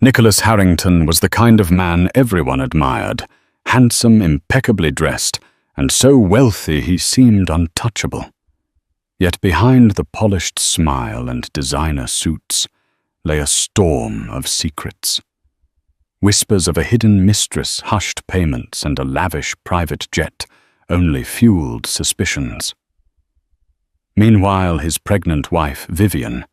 Nicholas Harrington was the kind of man everyone admired, handsome, impeccably dressed, and so wealthy he seemed untouchable. Yet behind the polished smile and designer suits lay a storm of secrets. Whispers of a hidden mistress, hushed payments, and a lavish private jet only fueled suspicions. Meanwhile, his pregnant wife, Vivian,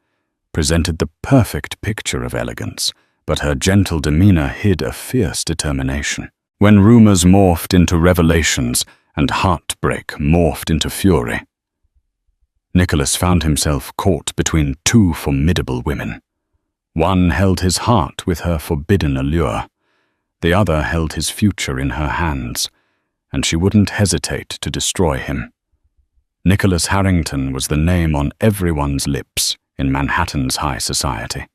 presented the perfect picture of elegance, but her gentle demeanor hid a fierce determination. When rumors morphed into revelations and heartbreak morphed into fury, Nicholas found himself caught between two formidable women. One held his heart with her forbidden allure. The other held his future in her hands, and she wouldn't hesitate to destroy him. Nicholas Harrington was the name on everyone's lips in Manhattan's high society.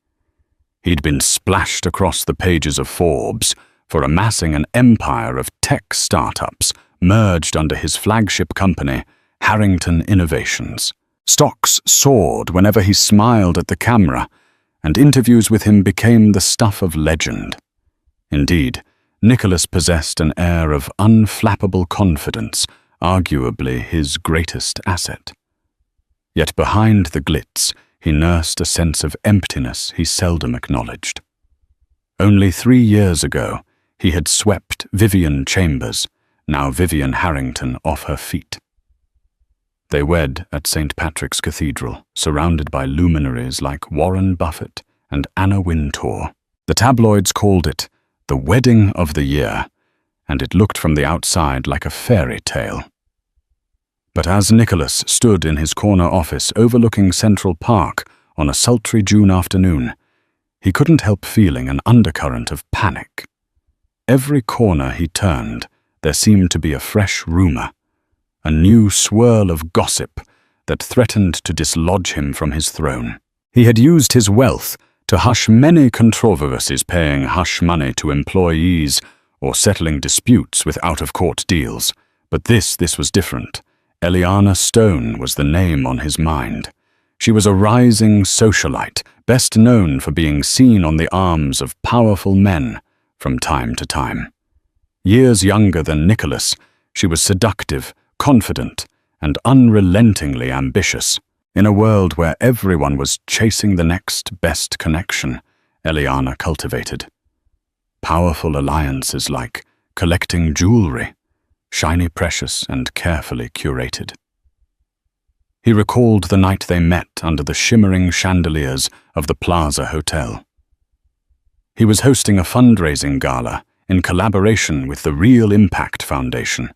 He'd been splashed across the pages of Forbes for amassing an empire of tech startups merged under his flagship company, Harrington Innovations. Stocks soared whenever he smiled at the camera, and interviews with him became the stuff of legend. Indeed, Nicholas possessed an air of unflappable confidence, arguably his greatest asset. Yet behind the glitz, he nursed a sense of emptiness he seldom acknowledged. Only 3 years ago, he had swept Vivian Chambers, now Vivian Harrington, off her feet. They wed at St. Patrick's Cathedral, surrounded by luminaries like Warren Buffett and Anna Wintour. The tabloids called it the wedding of the year, and it looked from the outside like a fairy tale. But as Nicholas stood in his corner office overlooking Central Park on a sultry June afternoon, he couldn't help feeling an undercurrent of panic. Every corner he turned, there seemed to be a fresh rumor, a new swirl of gossip that threatened to dislodge him from his throne. He had used his wealth to hush many controversies, paying hush money to employees or settling disputes with out-of-court deals. But this was different. Eliana Stone was the name on his mind. She was a rising socialite, best known for being seen on the arms of powerful men from time to time. Years younger than Nicholas, she was seductive, confident, and unrelentingly ambitious. In a world where everyone was chasing the next best connection, Eliana cultivated powerful alliances like collecting jewelry, shiny precious and carefully curated. He recalled the night they met under the shimmering chandeliers of the Plaza Hotel. He was hosting a fundraising gala in collaboration with the Real Impact Foundation,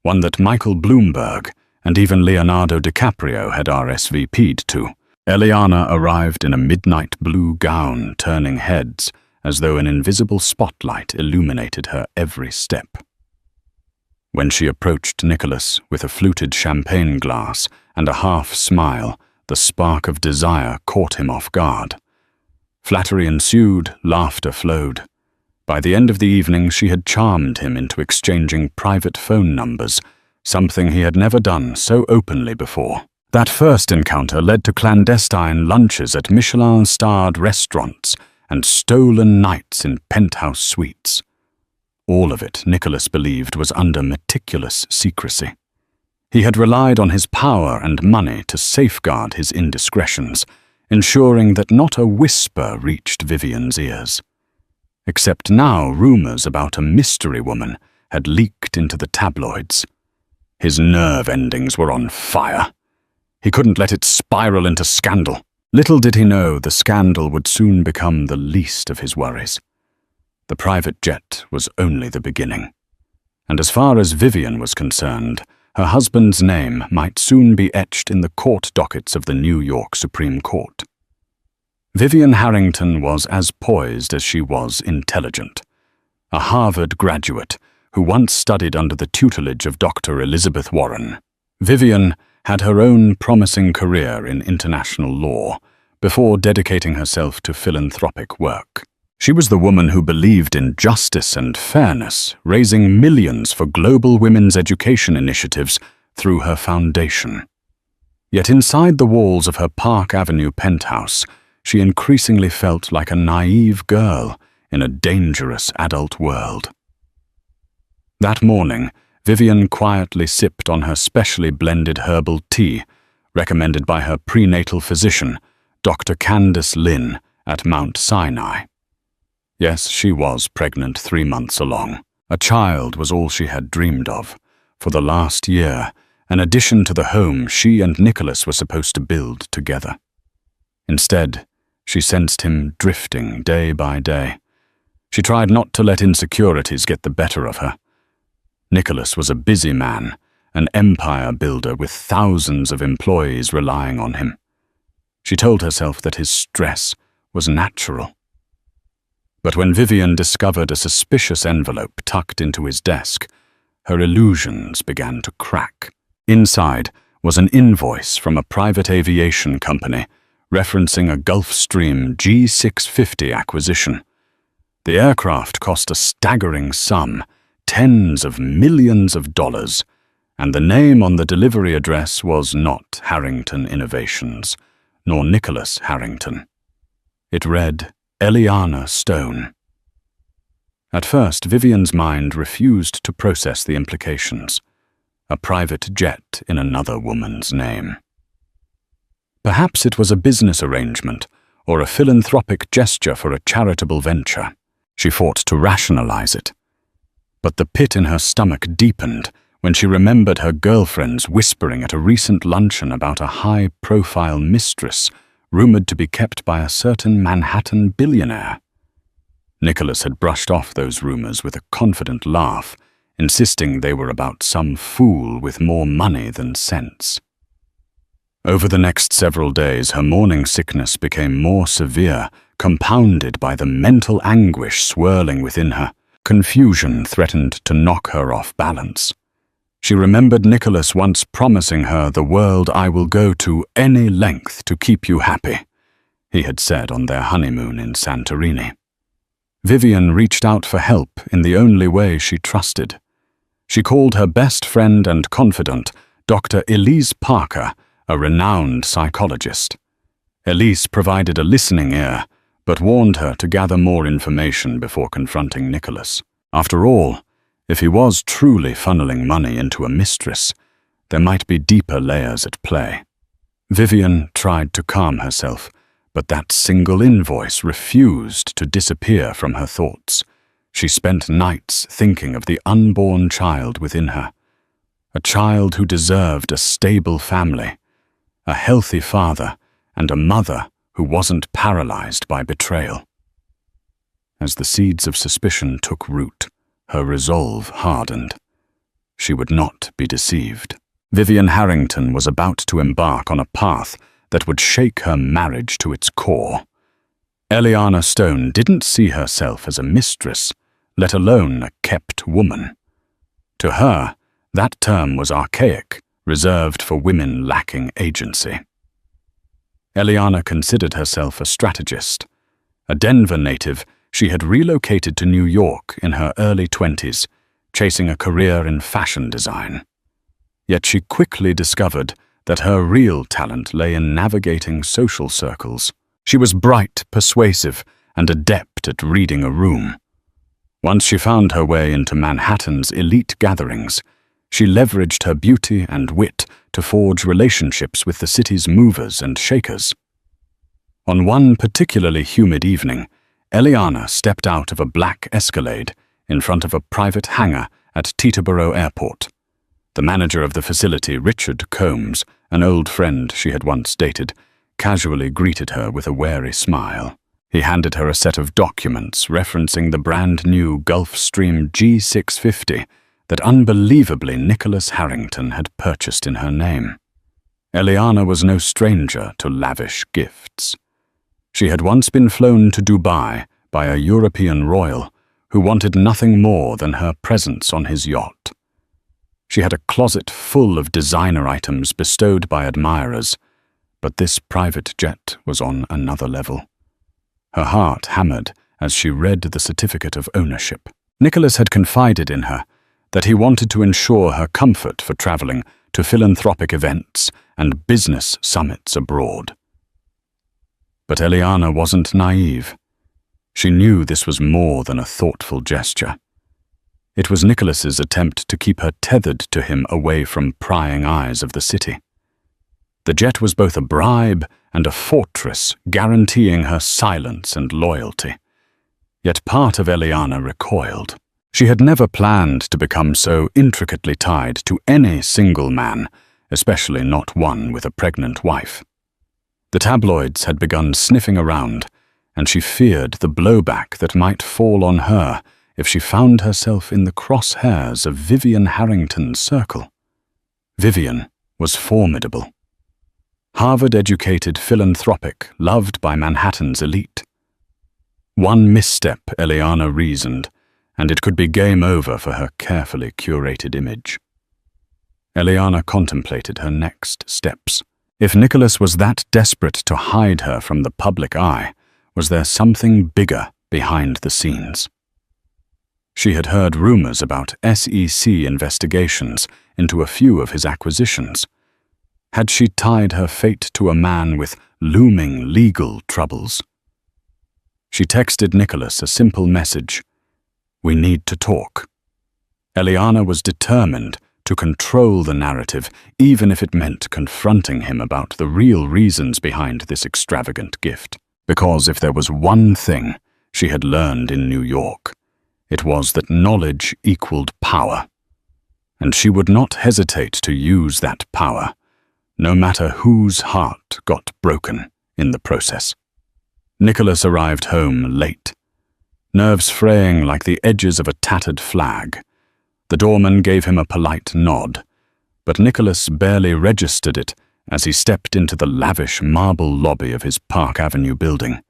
one that Michael Bloomberg and even Leonardo DiCaprio had RSVP'd to. Eliana arrived in a midnight blue gown, turning heads as though an invisible spotlight illuminated her every step. When she approached Nicholas with a fluted champagne glass and a half smile, the spark of desire caught him off guard. Flattery ensued, laughter flowed. By the end of the evening, she had charmed him into exchanging private phone numbers, something he had never done so openly before. That first encounter led to clandestine lunches at Michelin-starred restaurants and stolen nights in penthouse suites. All of it, Nicholas believed, was under meticulous secrecy. He had relied on his power and money to safeguard his indiscretions, ensuring that not a whisper reached Vivian's ears. Except now rumors about a mystery woman had leaked into the tabloids. His nerve endings were on fire. He couldn't let it spiral into scandal. Little did he know the scandal would soon become the least of his worries. The private jet was only the beginning. And as far as Vivian was concerned, her husband's name might soon be etched in the court dockets of the New York Supreme Court. Vivian Harrington was as poised as she was intelligent. A Harvard graduate who once studied under the tutelage of Dr. Elizabeth Warren. Vivian had her own promising career in international law before dedicating herself to philanthropic work. She was the woman who believed in justice and fairness, raising millions for global women's education initiatives through her foundation. Yet inside the walls of her Park Avenue penthouse, she increasingly felt like a naive girl in a dangerous adult world. That morning, Vivian quietly sipped on her specially blended herbal tea, recommended by her prenatal physician, Dr. Candace Lynn, at Mount Sinai. Yes, she was pregnant 3 months along. A child was all she had dreamed of. For the last year, an addition to the home she and Nicholas were supposed to build together. Instead, she sensed him drifting day by day. She tried not to let insecurities get the better of her. Nicholas was a busy man, an empire builder with thousands of employees relying on him. She told herself that his stress was natural. But when Vivian discovered a suspicious envelope tucked into his desk, her illusions began to crack. Inside was an invoice from a private aviation company referencing a Gulfstream G650 acquisition. The aircraft cost a staggering sum, tens of millions of dollars, and the name on the delivery address was not Harrington Innovations, nor Nicholas Harrington. It read, Eliana Stone. At first, Vivian's mind refused to process the implications. A private jet in another woman's name. Perhaps it was a business arrangement or a philanthropic gesture for a charitable venture. She fought to rationalize it. But the pit in her stomach deepened when she remembered her girlfriends whispering at a recent luncheon about a high-profile mistress rumored to be kept by a certain Manhattan billionaire. Nicholas had brushed off those rumors with a confident laugh, insisting they were about some fool with more money than sense. Over the next several days, her morning sickness became more severe, compounded by the mental anguish swirling within her. Confusion threatened to knock her off balance. She remembered Nicholas once promising her the world I will go to any length to keep you happy, he had said on their honeymoon in Santorini. Vivian reached out for help in the only way she trusted. She called her best friend and confidant, Dr. Elise Parker, a renowned psychologist. Elise provided a listening ear, but warned her to gather more information before confronting Nicholas. After all, if he was truly funneling money into a mistress, there might be deeper layers at play. Vivian tried to calm herself, but that single invoice refused to disappear from her thoughts. She spent nights thinking of the unborn child within her, a child who deserved a stable family, a healthy father, and a mother who wasn't paralyzed by betrayal. As the seeds of suspicion took root, her resolve hardened. She would not be deceived. Vivian Harrington was about to embark on a path that would shake her marriage to its core. Eliana Stone didn't see herself as a mistress, let alone a kept woman. To her, that term was archaic, reserved for women lacking agency. Eliana considered herself a strategist. A Denver native, she had relocated to New York in her early 20s, chasing a career in fashion design. Yet she quickly discovered that her real talent lay in navigating social circles. She was bright, persuasive, and adept at reading a room. Once she found her way into Manhattan's elite gatherings, she leveraged her beauty and wit to forge relationships with the city's movers and shakers. On one particularly humid evening, Eliana stepped out of a black Escalade in front of a private hangar at Teterboro Airport. The manager of the facility, Richard Combs, an old friend she had once dated, casually greeted her with a wary smile. He handed her a set of documents referencing the brand-new Gulfstream G650 that unbelievably Nicholas Harrington had purchased in her name. Eliana was no stranger to lavish gifts. She had once been flown to Dubai by a European royal who wanted nothing more than her presence on his yacht. She had a closet full of designer items bestowed by admirers, but this private jet was on another level. Her heart hammered as she read the certificate of ownership. Nicholas had confided in her that he wanted to ensure her comfort for traveling to philanthropic events and business summits abroad. But Eliana wasn't naive. She knew this was more than a thoughtful gesture. It was Nicholas's attempt to keep her tethered to him away from prying eyes of the city. The jet was both a bribe and a fortress guaranteeing her silence and loyalty. Yet part of Eliana recoiled. She had never planned to become so intricately tied to any single man, especially not one with a pregnant wife. The tabloids had begun sniffing around, and she feared the blowback that might fall on her if she found herself in the crosshairs of Vivian Harrington's circle. Vivian was formidable. Harvard-educated philanthropic, loved by Manhattan's elite. One misstep, Eliana reasoned, and it could be game over for her carefully curated image. Eliana contemplated her next steps. If Nicholas was that desperate to hide her from the public eye, was there something bigger behind the scenes? She had heard rumors about SEC investigations into a few of his acquisitions. Had she tied her fate to a man with looming legal troubles? She texted Nicholas a simple message: "We need to talk." Eliana was determined to control the narrative, even if it meant confronting him about the real reasons behind this extravagant gift. Because if there was one thing she had learned in New York, it was that knowledge equaled power, and she would not hesitate to use that power, no matter whose heart got broken in the process. Nicholas arrived home late, nerves fraying like the edges of a tattered flag. The doorman gave him a polite nod, but Nicholas barely registered it as he stepped into the lavish marble lobby of his Park Avenue building.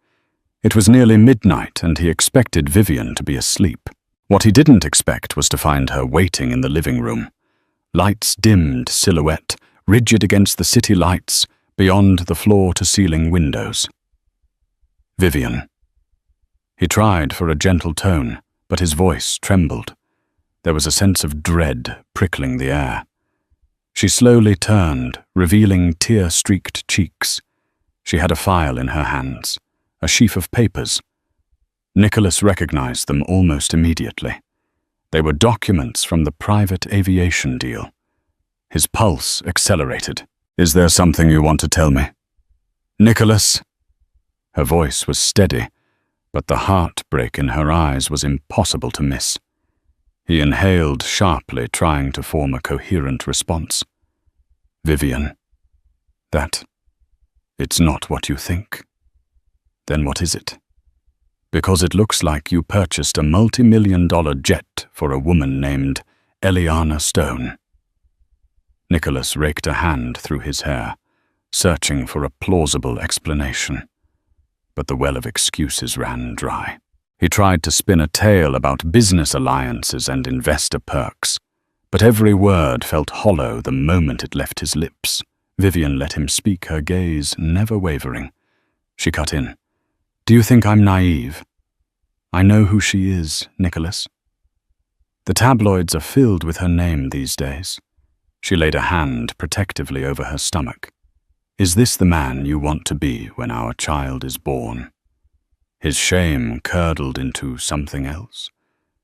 It was nearly midnight, and he expected Vivian to be asleep. What he didn't expect was to find her waiting in the living room. Lights dimmed silhouette, rigid against the city lights, beyond the floor-to-ceiling windows. Vivian. He tried for a gentle tone, but his voice trembled. There was a sense of dread prickling the air. She slowly turned, revealing tear-streaked cheeks. She had a file in her hands, a sheaf of papers. Nicholas recognized them almost immediately. They were documents from the private aviation deal. His pulse accelerated. "Is there something you want to tell me?" "Nicholas." Her voice was steady, but the heartbreak in her eyes was impossible to miss. He inhaled sharply, trying to form a coherent response. "Vivian, it's not what you think." "Then what is it?" "Because it looks like you purchased a multi-million-dollar jet for a woman named Eliana Stone." Nicholas raked a hand through his hair, searching for a plausible explanation. But the well of excuses ran dry. He tried to spin a tale about business alliances and investor perks, but every word felt hollow the moment it left his lips. Vivian let him speak, her gaze never wavering. She cut in. "Do you think I'm naive? I know who she is, Nicholas. The tabloids are filled with her name these days." She laid a hand protectively over her stomach. "Is this the man you want to be when our child is born?" His shame curdled into something else.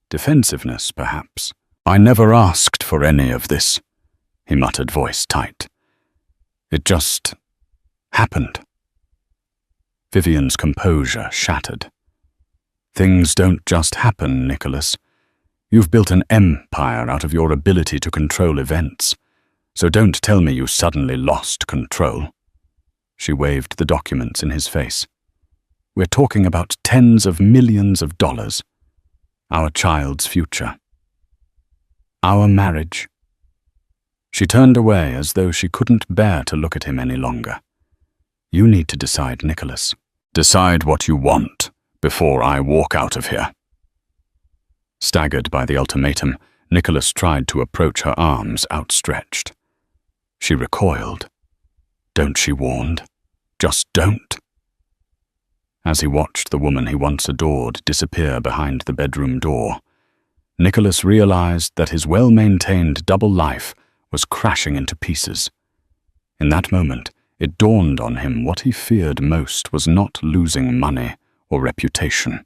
Defensiveness, perhaps. "I never asked for any of this," he muttered, voice tight. "It just happened." Vivian's composure shattered. "Things don't just happen, Nicholas. You've built an empire out of your ability to control events, so don't tell me you suddenly lost control." She waved the documents in his face. "We're talking about tens of millions of dollars. Our child's future. Our marriage." She turned away as though she couldn't bear to look at him any longer. "You need to decide, Nicholas. Decide what you want before I walk out of here." Staggered by the ultimatum, Nicholas tried to approach her, arms outstretched. She recoiled. "Don't," she warned. "Just don't." As he watched the woman he once adored disappear behind the bedroom door, Nicholas realized that his well-maintained double life was crashing into pieces. In that moment, it dawned on him what he feared most was not losing money or reputation,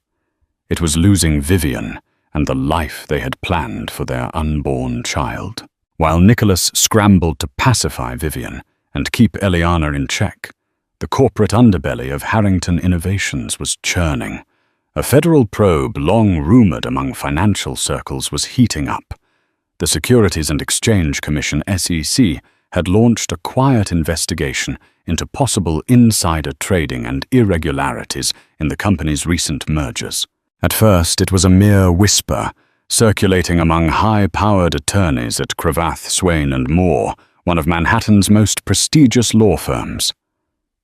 It was losing Vivian and the life they had planned for their unborn child. While Nicholas scrambled to pacify Vivian and keep Eliana in check, the corporate underbelly of Harrington Innovations was churning. A federal probe long rumored among financial circles was heating up. The Securities and Exchange Commission, SEC, had launched a quiet investigation into possible insider trading and irregularities in the company's recent mergers. At first, it was a mere whisper, circulating among high-powered attorneys at Cravath, Swaine and Moore, one of Manhattan's most prestigious law firms.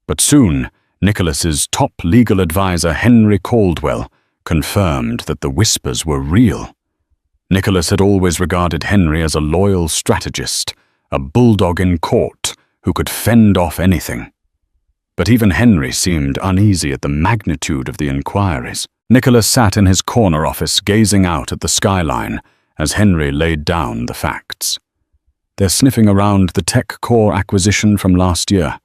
But soon, Nicholas's top legal advisor, Henry Caldwell, confirmed that the whispers were real. Nicholas had always regarded Henry as a loyal strategist, a bulldog in court who could fend off anything. But even Henry seemed uneasy at the magnitude of the inquiries. Nicholas sat in his corner office gazing out at the skyline as Henry laid down the facts. They're sniffing around the Tech Core acquisition from last year,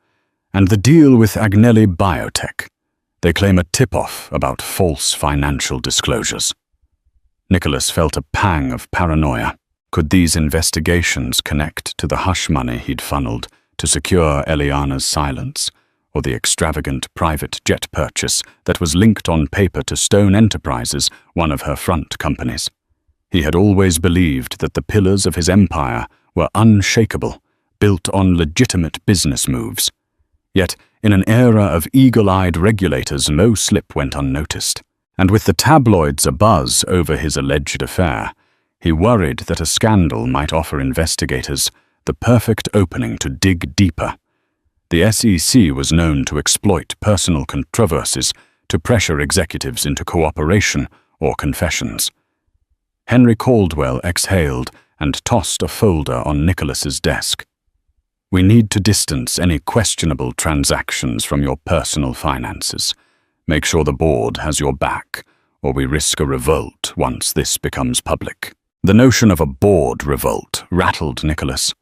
and the deal with Agnelli Biotech. They claim a tip-off about false financial disclosures. Nicholas felt a pang of paranoia. Could these investigations connect to the hush money he'd funneled to secure Eliana's silence, or the extravagant private jet purchase that was linked on paper to Stone Enterprises, one of her front companies? He had always believed that the pillars of his empire were unshakable, built on legitimate business moves. Yet, in an era of eagle-eyed regulators, no slip went unnoticed. And with the tabloids abuzz over his alleged affair, he worried that a scandal might offer investigators the perfect opening to dig deeper. The SEC was known to exploit personal controversies to pressure executives into cooperation or confessions. Henry Caldwell exhaled and tossed a folder on Nicholas's desk. We need to distance any questionable transactions from your personal finances. Make sure the board has your back, or we risk a revolt once this becomes public. The notion of a board revolt rattled Nicholas.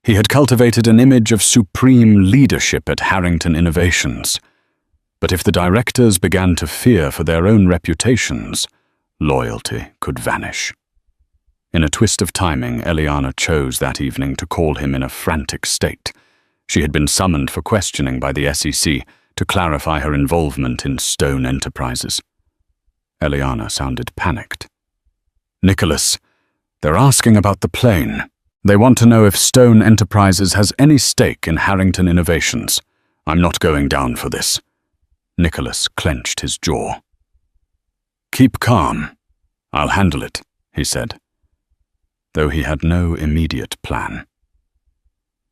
He had cultivated an image of supreme leadership at Harrington Innovations. But if the directors began to fear for their own reputations, loyalty could vanish. In a twist of timing, Eliana chose that evening to call him in a frantic state. She had been summoned for questioning by the SEC to clarify her involvement in Stone Enterprises. Eliana sounded panicked. Nicholas, they're asking about the plane. They want to know if Stone Enterprises has any stake in Harrington Innovations. I'm not going down for this. Nicholas clenched his jaw. Keep calm. I'll handle it, he said, though he had no immediate plan.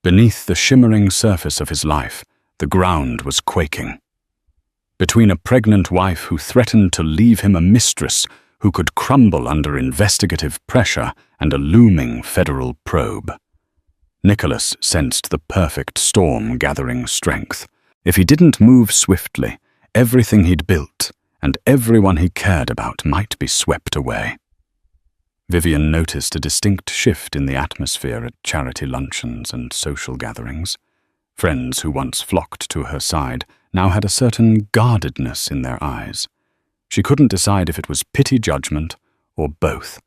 Beneath the shimmering surface of his life, the ground was quaking. Between a pregnant wife who threatened to leave him a mistress who could crumble under investigative pressure and a looming federal probe, Nicholas sensed the perfect storm gathering strength. If he didn't move swiftly, everything he'd built and everyone he cared about might be swept away. Vivian noticed a distinct shift in the atmosphere at charity luncheons and social gatherings. Friends who once flocked to her side now had a certain guardedness in their eyes. She couldn't decide if it was pity judgment or both.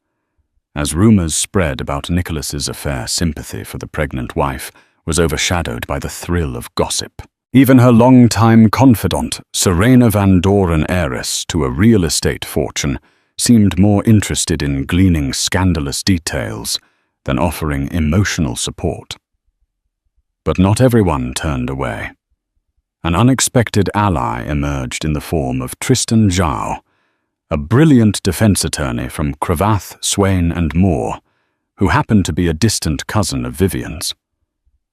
As rumors spread about Nicholas's affair, sympathy for the pregnant wife was overshadowed by the thrill of gossip. Even her long-time confidant, Serena Van Doren, heiress to a real estate fortune, seemed more interested in gleaning scandalous details than offering emotional support. But not everyone turned away. An unexpected ally emerged in the form of Tristan Zhao, a brilliant defense attorney from Cravath, Swaine and Moore, who happened to be a distant cousin of Vivian's.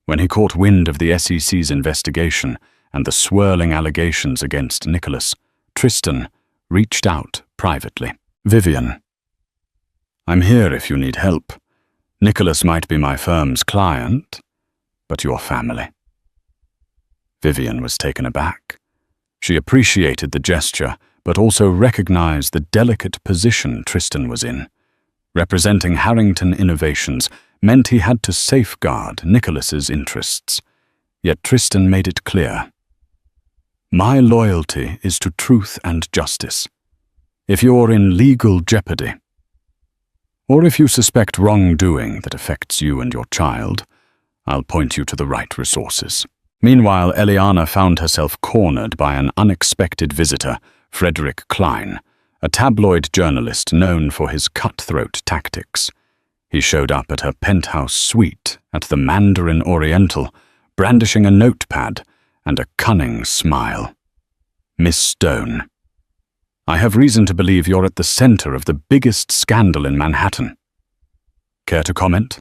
When he caught wind of the SEC's investigation and the swirling allegations against Nicholas, Tristan reached out privately. Vivian, I'm here if you need help. Nicholas might be my firm's client, but your family. Vivian was taken aback. She appreciated the gesture, but also recognized the delicate position Tristan was in. Representing Harrington Innovations meant he had to safeguard Nicholas's interests. Yet Tristan made it clear. My loyalty is to truth and justice. if you're in legal jeopardy, or if you suspect wrongdoing that affects you and your child, I'll point you to the right resources." Meanwhile, Eliana found herself cornered by an unexpected visitor, Frederick Klein, a tabloid journalist known for his cutthroat tactics. He showed up at her penthouse suite at the Mandarin Oriental, brandishing a notepad and a cunning smile. "Miss Stone, I have reason to believe you're at the center of the biggest scandal in Manhattan. Care to comment?"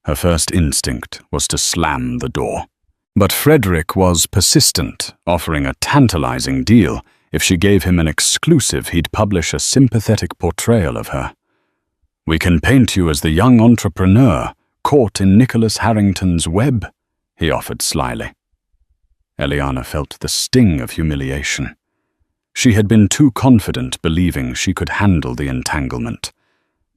Her first instinct was to slam the door. But Frederick was persistent, offering a tantalizing deal. If she gave him an exclusive, he'd publish a sympathetic portrayal of her. "We can paint you as the young entrepreneur caught in Nicholas Harrington's web," he offered slyly. Eliana felt the sting of humiliation. She had been too confident, believing she could handle the entanglement.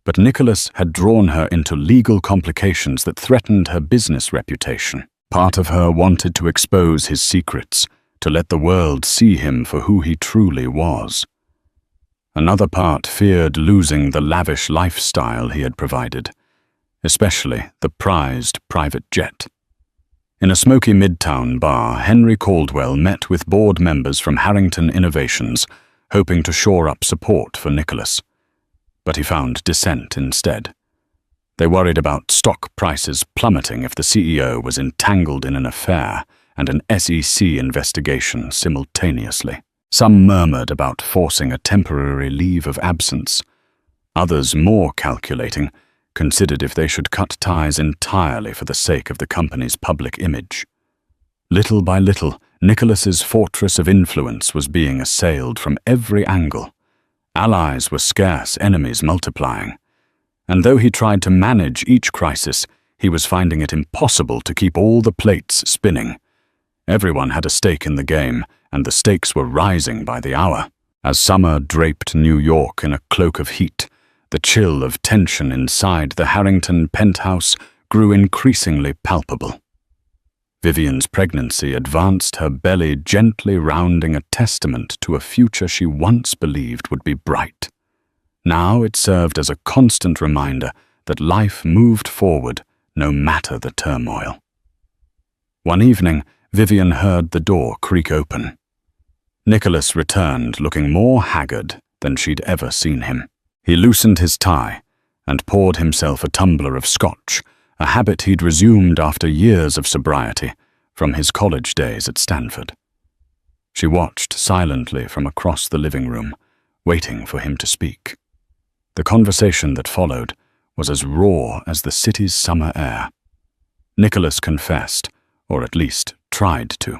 But Nicholas had drawn her into legal complications that threatened her business reputation. Part of her wanted to expose his secrets, to let the world see him for who he truly was. Another part feared losing the lavish lifestyle he had provided, especially the prized private jet. In a smoky midtown bar, Henry Caldwell met with board members from Harrington Innovations, hoping to shore up support for Nicholas. But he found dissent instead. They worried about stock prices plummeting if the CEO was entangled in an affair and an SEC investigation simultaneously. Some murmured about forcing a temporary leave of absence. Others, more calculating, considered if they should cut ties entirely for the sake of the company's public image. Little by little, Nicholas's fortress of influence was being assailed from every angle. Allies were scarce, enemies multiplying. And though he tried to manage each crisis, he was finding it impossible to keep all the plates spinning. Everyone had a stake in the game, and the stakes were rising by the hour. As summer draped New York in a cloak of heat, the chill of tension inside the Harrington penthouse grew increasingly palpable. Vivian's pregnancy advanced her belly, gently rounding a testament to a future she once believed would be bright. Now it served as a constant reminder that life moved forward no matter the turmoil. One evening, Vivian heard the door creak open. Nicholas returned, looking more haggard than she'd ever seen him. He loosened his tie and poured himself a tumbler of scotch, a habit he'd resumed after years of sobriety from his college days at Stanford. She watched silently from across the living room, waiting for him to speak. The conversation that followed was as raw as the city's summer air. Nicholas confessed, or at least tried to.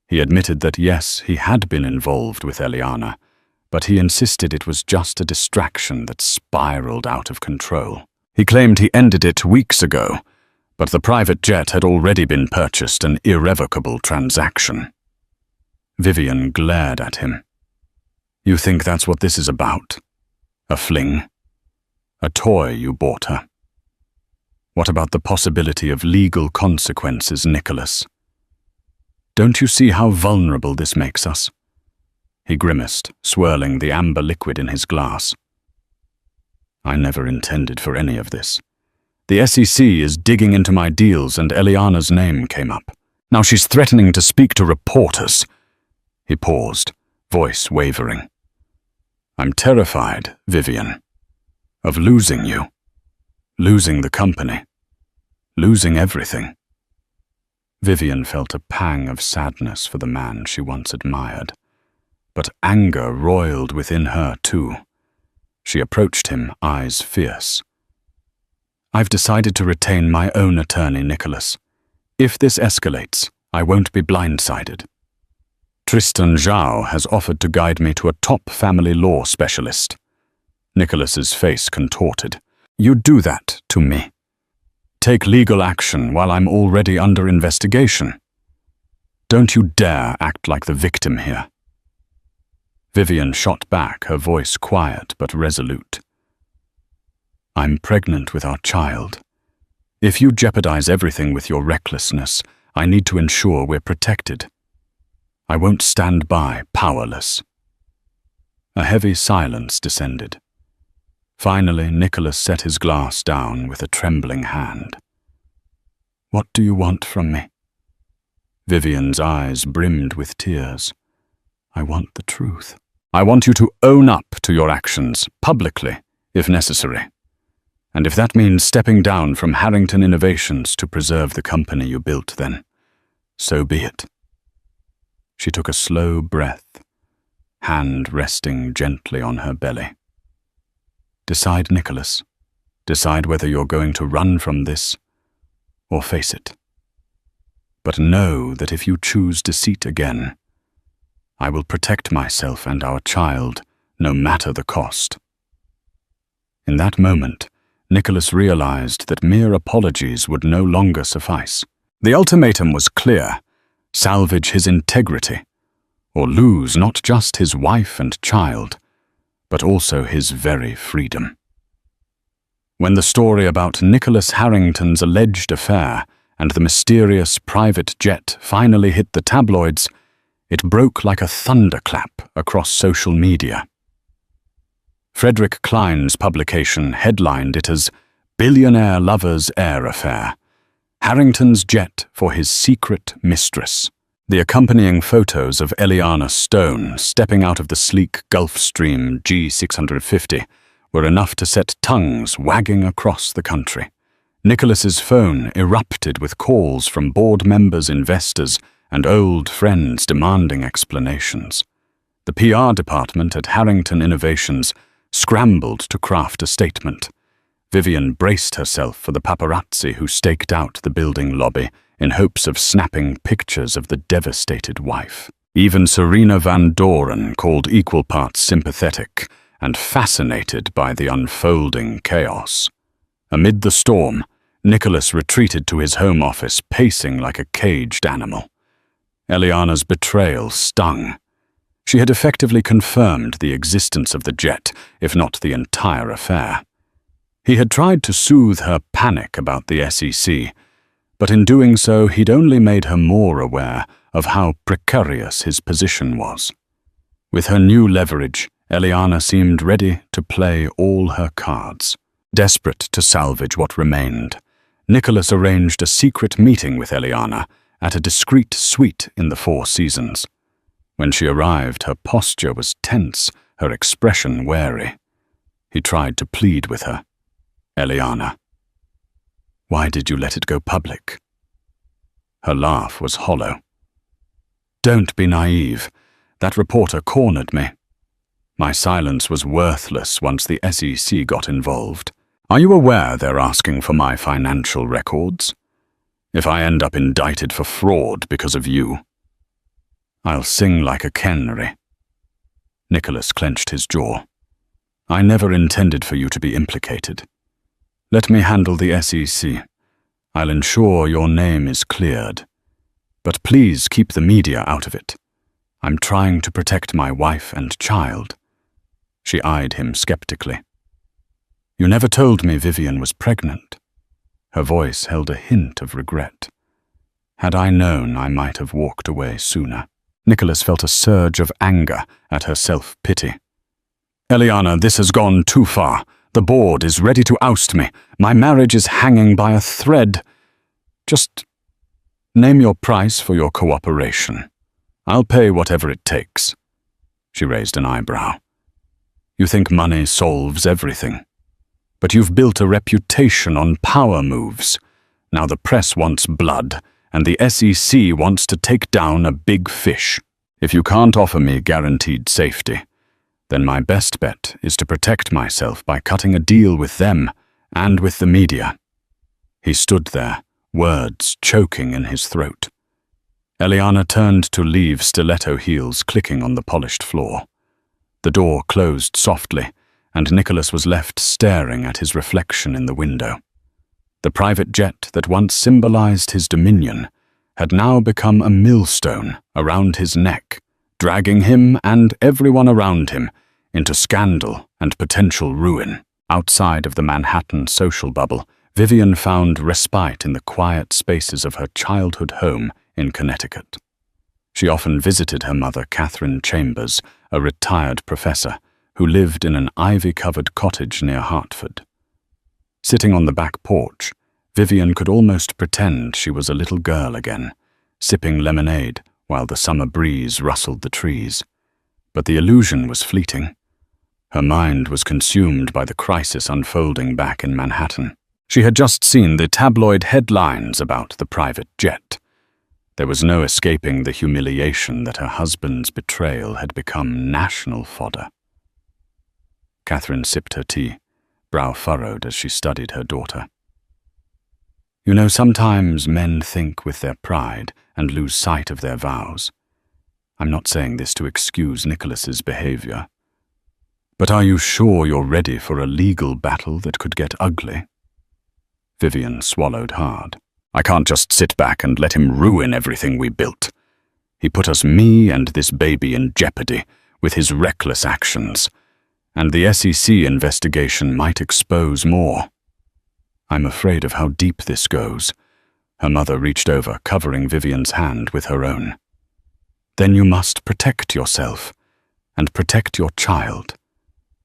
He admitted that yes, he had been involved with Eliana, but he insisted it was just a distraction that spiraled out of control. He claimed he ended it weeks ago, but the private jet had already been purchased, an irrevocable transaction. Vivian glared at him. "You think that's what this is about? A fling? A toy you bought her? What about the possibility of legal consequences, Nicholas? Don't you see how vulnerable this makes us?" He grimaced, swirling the amber liquid in his glass. "I never intended for any of this. The SEC is digging into my deals and Eliana's name came up. Now she's threatening to speak to reporters." He paused, voice wavering. "I'm terrified, Vivian, of losing you, losing the company, losing everything." Vivian felt a pang of sadness for the man she once admired, but anger roiled within her too. She approached him, eyes fierce. "I've decided to retain my own attorney, Nicholas. If this escalates, I won't be blindsided. Tristan Zhao has offered to guide me to a top family law specialist." Nicholas's face contorted. "You'd do that to me? Take legal action while I'm already under investigation? Don't you dare act like the victim here." Vivian shot back, her voice quiet but resolute. "I'm pregnant with our child. If you jeopardize everything with your recklessness, I need to ensure we're protected. I won't stand by, powerless." A heavy silence descended. Finally, Nicholas set his glass down with a trembling hand. "What do you want from me?" Vivian's eyes brimmed with tears. "I want the truth. I want you to own up to your actions, publicly, if necessary. And if that means stepping down from Harrington Innovations to preserve the company you built, then so be it." She took a slow breath, hand resting gently on her belly. "Decide, Nicholas. Decide whether you're going to run from this or face it. But know that if you choose deceit again, I will protect myself and our child, no matter the cost." In that moment, Nicholas realized that mere apologies would no longer suffice. The ultimatum was clear: salvage his integrity, or lose not just his wife and child, but also his very freedom. When the story about Nicholas Harrington's alleged affair and the mysterious private jet finally hit the tabloids, it broke like a thunderclap across social media. Frederick Klein's publication headlined it as "Billionaire Lover's Air Affair. Harrington's Jet for His Secret Mistress." The accompanying photos of Eliana Stone stepping out of the sleek Gulfstream G650 were enough to set tongues wagging across the country. Nicholas's phone erupted with calls from board members, investors, and old friends demanding explanations. The PR department at Harrington Innovations scrambled to craft a statement. Vivian braced herself for the paparazzi who staked out the building lobby in hopes of snapping pictures of the devastated wife. Even Serena Van Doren called equal parts sympathetic and fascinated by the unfolding chaos. Amid the storm, Nicholas retreated to his home office, pacing like a caged animal. Eliana's betrayal stung. She had effectively confirmed the existence of the jet, if not the entire affair. He had tried to soothe her panic about the SEC, but in doing so he'd only made her more aware of how precarious his position was. With her new leverage, Eliana seemed ready to play all her cards. Desperate to salvage what remained, Nicholas arranged a secret meeting with Eliana at a discreet suite in the Four Seasons. When she arrived, her posture was tense, her expression wary. He tried to plead with her. "Eliana, why did you let it go public?" Her laugh was hollow. "Don't be naive. That reporter cornered me. My silence was worthless once the SEC got involved. Are you aware they're asking for my financial records? If I end up indicted for fraud because of you, I'll sing like a canary." Nicholas clenched his jaw. "I never intended for you to be implicated. Let me handle the SEC. I'll ensure your name is cleared. But please keep the media out of it. I'm trying to protect my wife and child." She eyed him skeptically. "You never told me Vivian was pregnant." Her voice held a hint of regret. "Had I known, I might have walked away sooner." Nicholas felt a surge of anger at her self-pity. "Eliana, this has gone too far. The board is ready to oust me. My marriage is hanging by a thread. Just name your price for your cooperation. I'll pay whatever it takes." She raised an eyebrow. "You think money solves everything. But you've built a reputation on power moves. Now the press wants blood, and the SEC wants to take down a big fish. If you can't offer me guaranteed safety, then my best bet is to protect myself by cutting a deal with them and with the media." He stood there, words choking in his throat. Eliana turned to leave, stiletto heels clicking on the polished floor. The door closed softly, and Nicholas was left staring at his reflection in the window. The private jet that once symbolized his dominion had now become a millstone around his neck, dragging him and everyone around him into scandal and potential ruin. Outside of the Manhattan social bubble, Vivian found respite in the quiet spaces of her childhood home in Connecticut. She often visited her mother, Catherine Chambers, a retired professor, who lived in an ivy-covered cottage near Hartford. Sitting on the back porch, Vivian could almost pretend she was a little girl again, sipping lemonade while the summer breeze rustled the trees. But the illusion was fleeting. Her mind was consumed by the crisis unfolding back in Manhattan. She had just seen the tabloid headlines about the private jet. There was no escaping the humiliation that her husband's betrayal had become national fodder. Catherine sipped her tea, brow furrowed as she studied her daughter. You know, sometimes men think with their pride and lose sight of their vows. I'm not saying this to excuse Nicholas's behavior. But are you sure you're ready for a legal battle that could get ugly? Vivian swallowed hard. I can't just sit back and let him ruin everything we built. He put us, me and this baby, in jeopardy with his reckless actions, and the SEC investigation might expose more. I'm afraid of how deep this goes. Her mother reached over, covering Vivian's hand with her own. Then you must protect yourself and protect your child.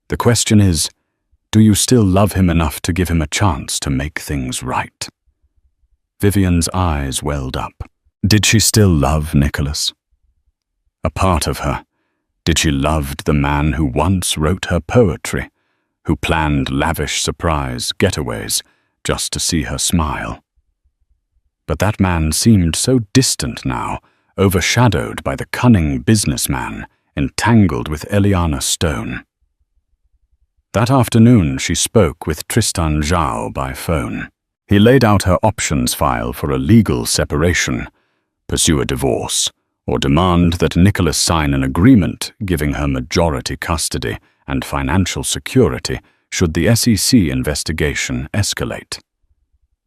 The question is, do you still love him enough to give him a chance to make things right? Vivian's eyes welled up. Did she still love Nicholas? A part of her. Did she love the man who once wrote her poetry, who planned lavish surprise getaways just to see her smile? But that man seemed so distant now, overshadowed by the cunning businessman entangled with Eliana Stone. That afternoon she spoke with Tristan Zhao by phone. He laid out her options file for a legal separation, pursue a divorce, or demand that Nicholas sign an agreement giving her majority custody and financial security should the SEC investigation escalate.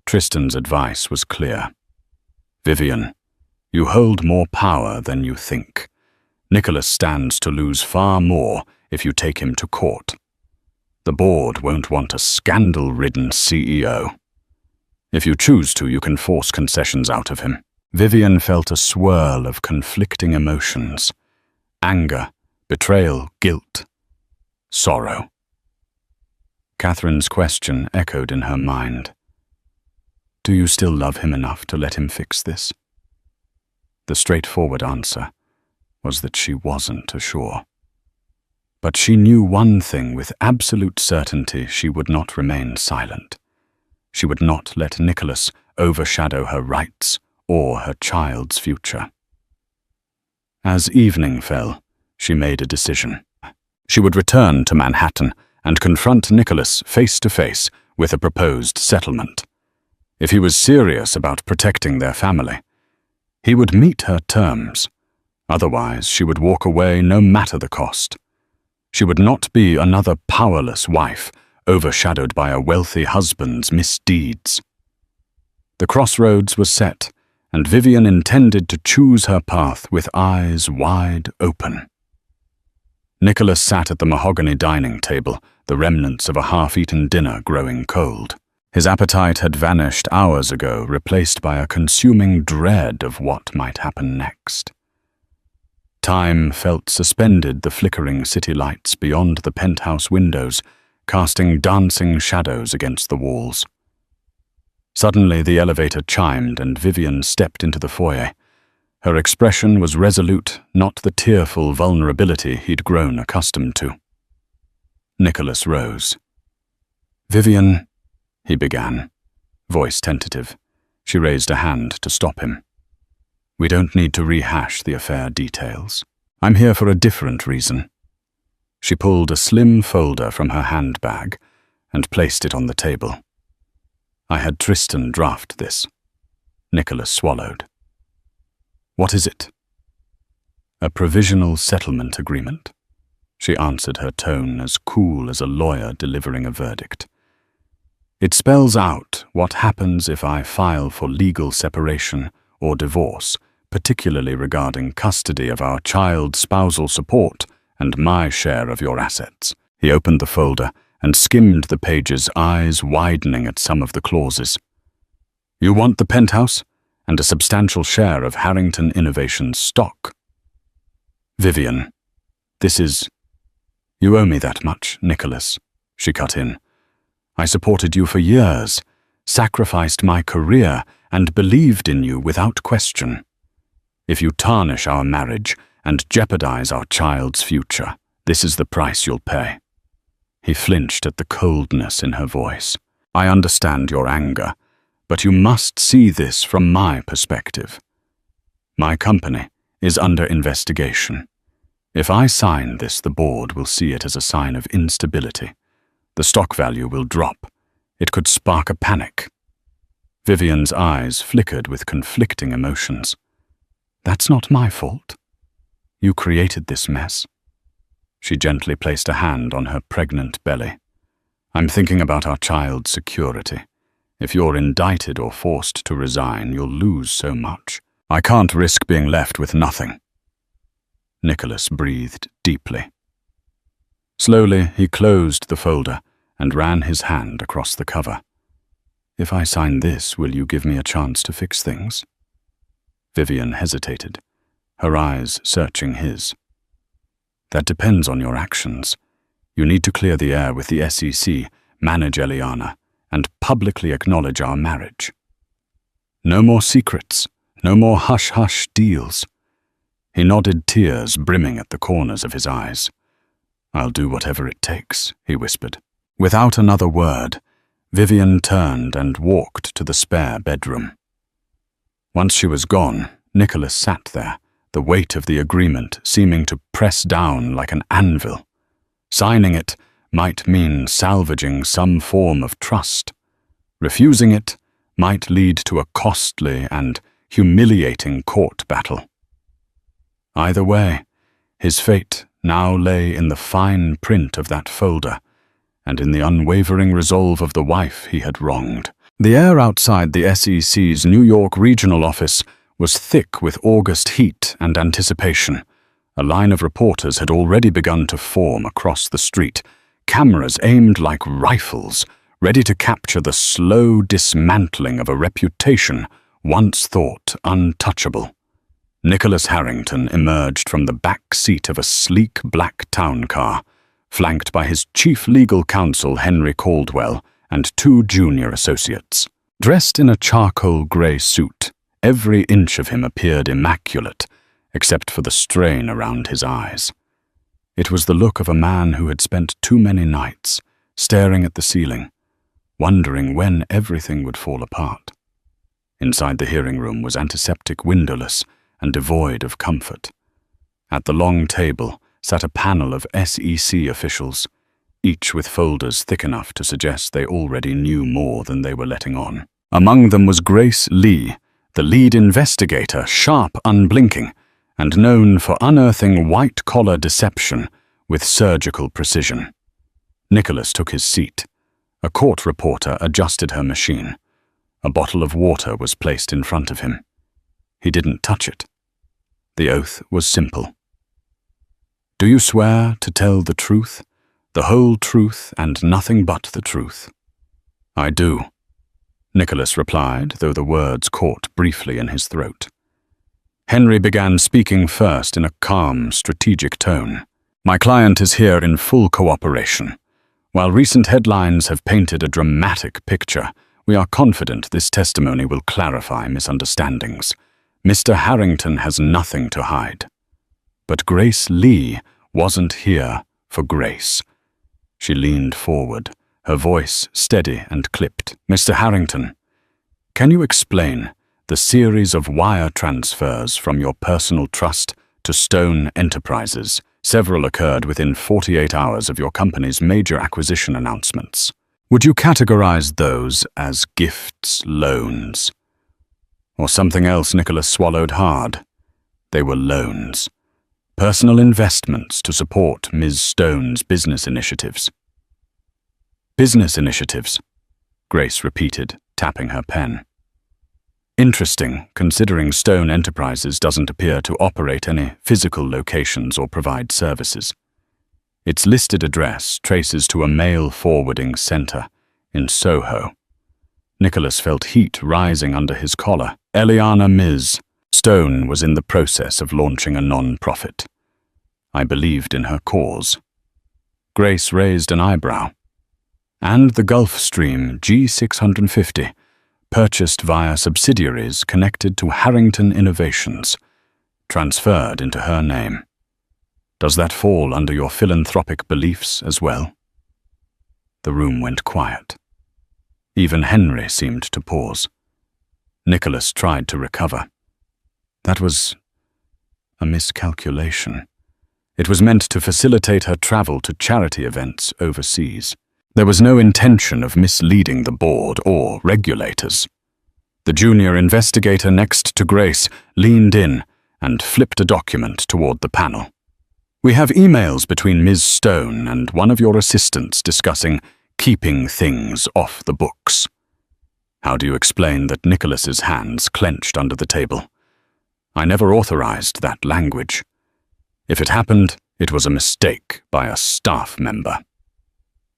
Tristan's advice was clear. Vivian, you hold more power than you think. Nicholas stands to lose far more if you take him to court. The board won't want a scandal-ridden CEO. If you choose to, you can force concessions out of him. Vivian felt a swirl of conflicting emotions. Anger, betrayal, guilt, sorrow. Catherine's question echoed in her mind. Do you still love him enough to let him fix this? The straightforward answer was that she wasn't sure. But she knew one thing with absolute certainty: she would not remain silent. She would not let Nicholas overshadow her rights or her child's future. As evening fell, she made a decision. She would return to Manhattan and confront Nicholas face to face with a proposed settlement. If he was serious about protecting their family, he would meet her terms. Otherwise, she would walk away no matter the cost. She would not be another powerless wife, overshadowed by a wealthy husband's misdeeds. The crossroads was set, and Vivian intended to choose her path with eyes wide open. Nicholas sat at the mahogany dining table, the remnants of a half-eaten dinner growing cold. His appetite had vanished hours ago, replaced by a consuming dread of what might happen next. Time felt suspended, the flickering city lights beyond the penthouse windows, casting dancing shadows against the walls. Suddenly the elevator chimed and Vivian stepped into the foyer. Her expression was resolute, not the tearful vulnerability he'd grown accustomed to. Nicholas rose. "Vivian," he began, voice tentative. She raised a hand to stop him. "We don't need to rehash the affair details. I'm here for a different reason." She pulled a slim folder from her handbag and placed it on the table. "I had Tristan draft this." Nicholas swallowed. "What is it?" "A provisional settlement agreement," she answered, her tone as cool as a lawyer delivering a verdict. "It spells out what happens if I file for legal separation or divorce, particularly regarding custody of our child, spousal support, and my share of your assets." He opened the folder and skimmed the pages, eyes widening at some of the clauses. "You want the penthouse and a substantial share of Harrington Innovations stock." "Vivian, this is..." You owe me that much, Nicholas, she cut in. I supported you for years, sacrificed my career, and believed in you without question. If you tarnish our marriage and jeopardize our child's future, this is the price you'll pay. He flinched at the coldness in her voice. I understand your anger, but you must see this from my perspective. My company is under investigation. If I sign this, the board will see it as a sign of instability. The stock value will drop. It could spark a panic. Vivian's eyes flickered with conflicting emotions. That's not my fault. You created this mess. She gently placed a hand on her pregnant belly. I'm thinking about our child's security. If you're indicted or forced to resign, you'll lose so much. I can't risk being left with nothing. Nicholas breathed deeply. Slowly, he closed the folder and ran his hand across the cover. If I sign this, will you give me a chance to fix things? Vivian hesitated, her eyes searching his. That depends on your actions. You need to clear the air with the SEC, manage Eliana, and publicly acknowledge our marriage. No more secrets, no more hush-hush deals. He nodded, tears brimming at the corners of his eyes. I'll do whatever it takes, he whispered. Without another word, Vivian turned and walked to the spare bedroom. Once she was gone, Nicholas sat there, the weight of the agreement seeming to press down like an anvil. Signing it might mean salvaging some form of trust. Refusing it might lead to a costly and humiliating court battle. Either way, his fate now lay in the fine print of that folder and in the unwavering resolve of the wife he had wronged. The air outside the SEC's New York regional office was thick with August heat and anticipation. A line of reporters had already begun to form across the street, cameras aimed like rifles, ready to capture the slow dismantling of a reputation once thought untouchable. Nicholas Harrington emerged from the back seat of a sleek black town car, flanked by his chief legal counsel Henry Caldwell and 2 junior associates. Dressed in a charcoal grey suit, every inch of him appeared immaculate, except for the strain around his eyes. It was the look of a man who had spent too many nights staring at the ceiling, wondering when everything would fall apart. Inside the hearing room was antiseptic windowless and devoid of comfort. At the long table sat a panel of SEC officials, each with folders thick enough to suggest they already knew more than they were letting on. Among them was Grace Lee, the lead investigator, sharp, unblinking, and known for unearthing white-collar deception with surgical precision. Nicholas took his seat. A court reporter adjusted her machine. A bottle of water was placed in front of him. He didn't touch it. The oath was simple. Do you swear to tell the truth, the whole truth, and nothing but the truth? I do, Nicholas replied, though the words caught briefly in his throat. Henry began speaking first in a calm, strategic tone. My client is here in full cooperation. While recent headlines have painted a dramatic picture, we are confident this testimony will clarify misunderstandings. Mr. Harrington has nothing to hide. But Grace Lee wasn't here for Grace. She leaned forward, her voice steady and clipped. Mr. Harrington, can you explain the series of wire transfers from your personal trust to Stone Enterprises? Several occurred within 48 hours of your company's major acquisition announcements. Would you categorize those as gifts, loans? Or something else? Nicholas swallowed hard. They were loans. Personal investments to support Ms. Stone's business initiatives. Business initiatives, Grace repeated, tapping her pen. Interesting, considering Stone Enterprises doesn't appear to operate any physical locations or provide services. Its listed address traces to a mail forwarding center in Soho. Nicholas felt heat rising under his collar. Eliana Ms. Stone was in the process of launching a non-profit. I believed in her cause. Grace raised an eyebrow. And the Gulf Stream G650, purchased via subsidiaries connected to Harrington Innovations, transferred into her name. Does that fall under your philanthropic beliefs as well? The room went quiet. Even Henry seemed to pause. Nicholas tried to recover. That was a miscalculation. It was meant to facilitate her travel to charity events overseas. There was no intention of misleading the board or regulators. The junior investigator next to Grace leaned in and flipped a document toward the panel. We have emails between Ms. Stone and one of your assistants discussing keeping things off the books. How do you explain that Nicholas's hands clenched under the table? I never authorized that language. If it happened, it was a mistake by a staff member.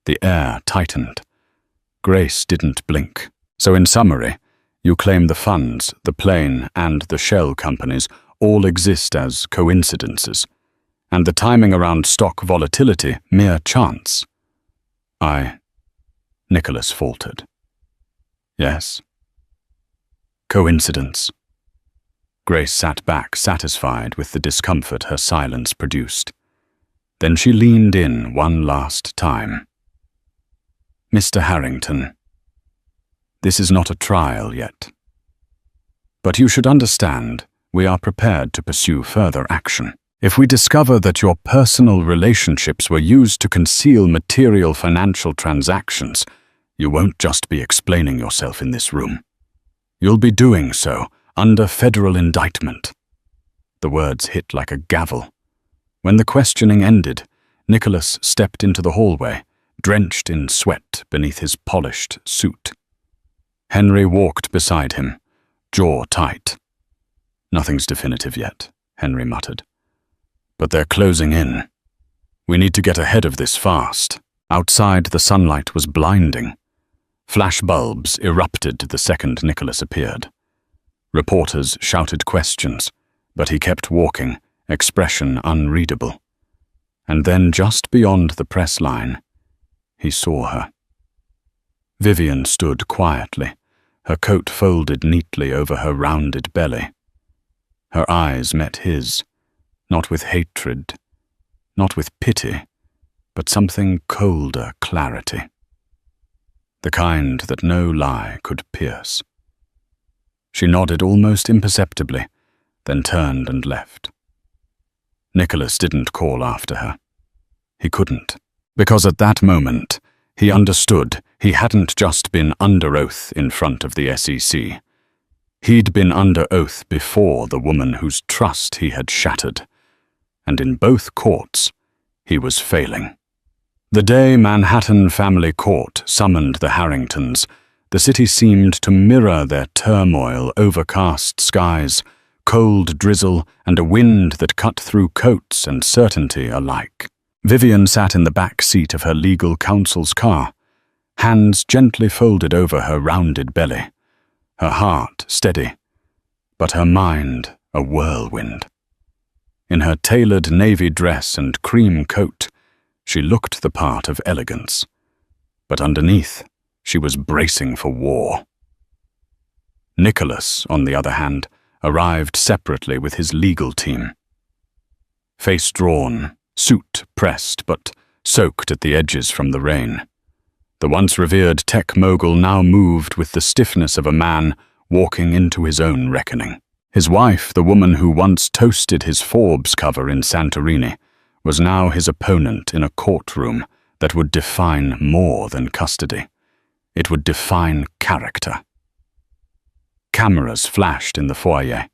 The air tightened. Grace didn't blink. So in summary, you claim the funds, the plane, and the shell companies all exist as coincidences, and the timing around stock volatility mere chance. Nicholas faltered. Yes. Coincidence. Grace sat back, satisfied with the discomfort her silence produced. Then she leaned in one last time. Mr. Harrington, this is not a trial yet. But you should understand, we are prepared to pursue further action. If we discover that your personal relationships were used to conceal material financial transactions, you won't just be explaining yourself in this room. You'll be doing so under federal indictment. The words hit like a gavel. When the questioning ended, Nicholas stepped into the hallway, drenched in sweat beneath his polished suit. Henry walked beside him, jaw tight. Nothing's definitive yet, Henry muttered. But they're closing in. We need to get ahead of this fast. Outside, the sunlight was blinding. Flash bulbs erupted the second Nicholas appeared. Reporters shouted questions, but he kept walking, expression unreadable. And then just beyond the press line, he saw her. Vivian stood quietly, her coat folded neatly over her rounded belly. Her eyes met his, not with hatred, not with pity, but something colder clarity. The kind that no lie could pierce. She nodded almost imperceptibly, then turned and left. Nicholas didn't call after her. He couldn't, because at that moment, he understood he hadn't just been under oath in front of the SEC. He'd been under oath before the woman whose trust he had shattered, and in both courts, he was failing. The day Manhattan Family Court summoned the Harringtons, the city seemed to mirror their turmoil, overcast skies, cold drizzle, and a wind that cut through coats and certainty alike. Vivian sat in the back seat of her legal counsel's car, hands gently folded over her rounded belly, her heart steady, but her mind a whirlwind. In her tailored navy dress and cream coat, she looked the part of elegance, but underneath, she was bracing for war. Nicholas, on the other hand, arrived separately with his legal team. Face drawn, suit pressed but soaked at the edges from the rain. The once revered tech mogul now moved with the stiffness of a man walking into his own reckoning. His wife, the woman who once toasted his Forbes cover in Santorini, was now his opponent in a courtroom that would define more than custody. It would define character. Cameras flashed in the foyer.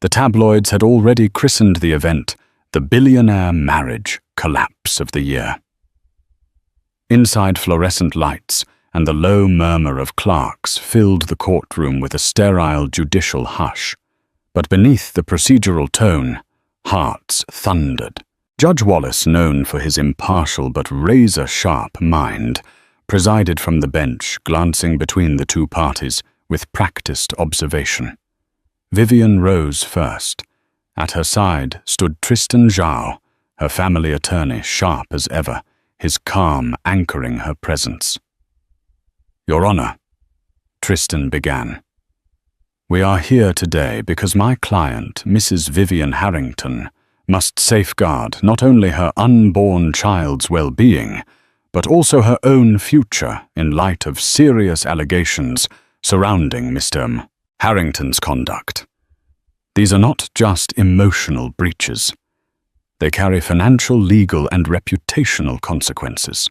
The tabloids had already christened the event the billionaire marriage collapse of the year. Inside, fluorescent lights and the low murmur of clerks filled the courtroom with a sterile judicial hush. But beneath the procedural tone, hearts thundered. Judge Wallace, known for his impartial but razor-sharp mind, presided from the bench, glancing between the two parties with practiced observation. Vivian rose first. At her side stood Tristan Zhao, her family attorney, sharp as ever, his calm anchoring her presence. "Your Honor," Tristan began, "we are here today because my client, Mrs. Vivian Harrington, must safeguard not only her unborn child's well-being, but also her own future in light of serious allegations surrounding Mr. Harrington's conduct. These are not just emotional breaches. They carry financial, legal, and reputational consequences.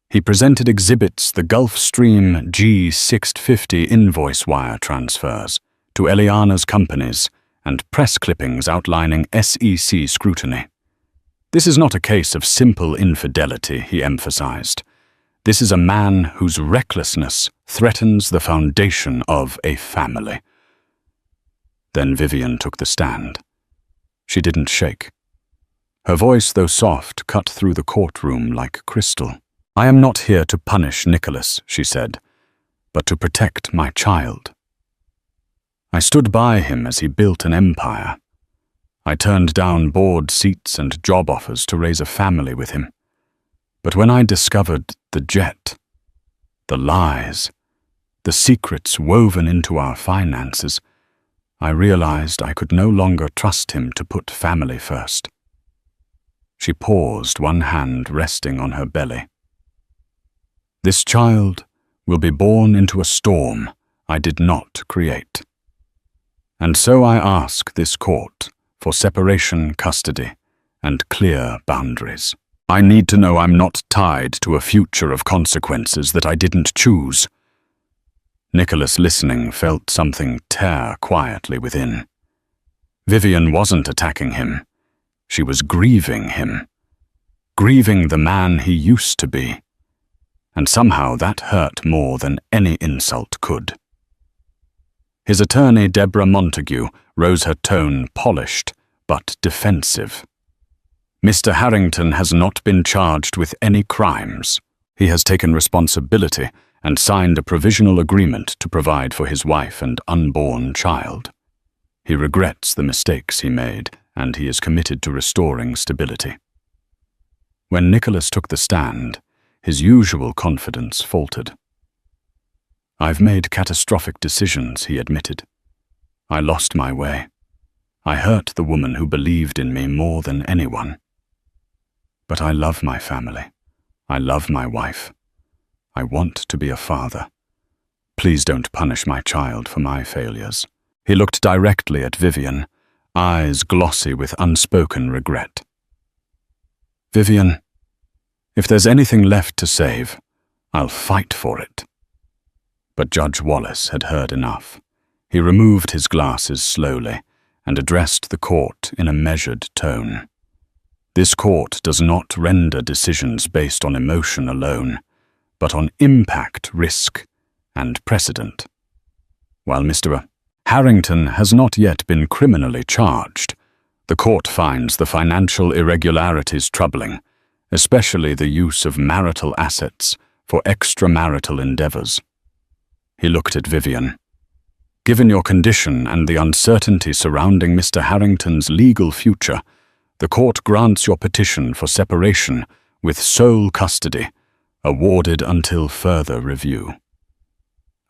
He presented exhibits the Gulfstream G650 invoice wire transfers to Eliana's companies and press clippings outlining SEC scrutiny. This is not a case of simple infidelity, he emphasized. This is a man whose recklessness threatens the foundation of a family. Then Vivian took the stand. She didn't shake. Her voice, though soft, cut through the courtroom like crystal. "I am not here to punish Nicholas," she said, "but to protect my child. I stood by him as he built an empire. I turned down board seats and job offers to raise a family with him. But when I discovered the jet, the lies, the secrets woven into our finances, I realized I could no longer trust him to put family first." She paused, one hand resting on her belly. "This child will be born into a storm I did not create. And so I ask this court for separation, custody, and clear boundaries. I need to know I'm not tied to a future of consequences that I didn't choose." Nicholas, listening, felt something tear quietly within. Vivian wasn't attacking him. She was grieving him. Grieving the man he used to be. And somehow that hurt more than any insult could. His attorney, Deborah Montague, rose her tone polished but defensive. "Mr. Harrington has not been charged with any crimes. He has taken responsibility and signed a provisional agreement to provide for his wife and unborn child. He regrets the mistakes he made, and he is committed to restoring stability." When Nicholas took the stand, his usual confidence faltered. "I've made catastrophic decisions," he admitted. "I lost my way. I hurt the woman who believed in me more than anyone. But I love my family. I love my wife. I want to be a father. Please don't punish my child for my failures." He looked directly at Vivian, eyes glossy with unspoken regret. "Vivian, if there's anything left to save, I'll fight for it." But Judge Wallace had heard enough. He removed his glasses slowly and addressed the court in a measured tone. "This court does not render decisions based on emotion alone, but on impact, risk, and precedent. While Mr. Harrington has not yet been criminally charged, the court finds the financial irregularities troubling, especially the use of marital assets for extramarital endeavors." He looked at Vivian. "Given your condition and the uncertainty surrounding Mr. Harrington's legal future, the court grants your petition for separation with sole custody, awarded until further review."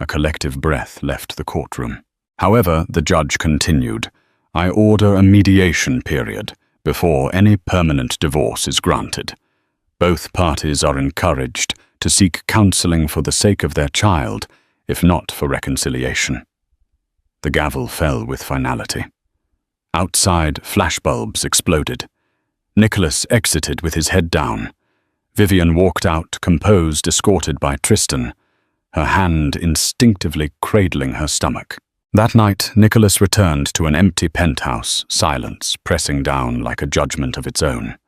A collective breath left the courtroom. However, the judge continued, "I order a mediation period before any permanent divorce is granted. Both parties are encouraged to seek counseling for the sake of their child, if not for reconciliation." The gavel fell with finality. Outside, flashbulbs exploded. Nicholas exited with his head down. Vivian walked out, composed, escorted by Tristan, her hand instinctively cradling her stomach. That night, Nicholas returned to an empty penthouse, silence pressing down like a judgment of its own.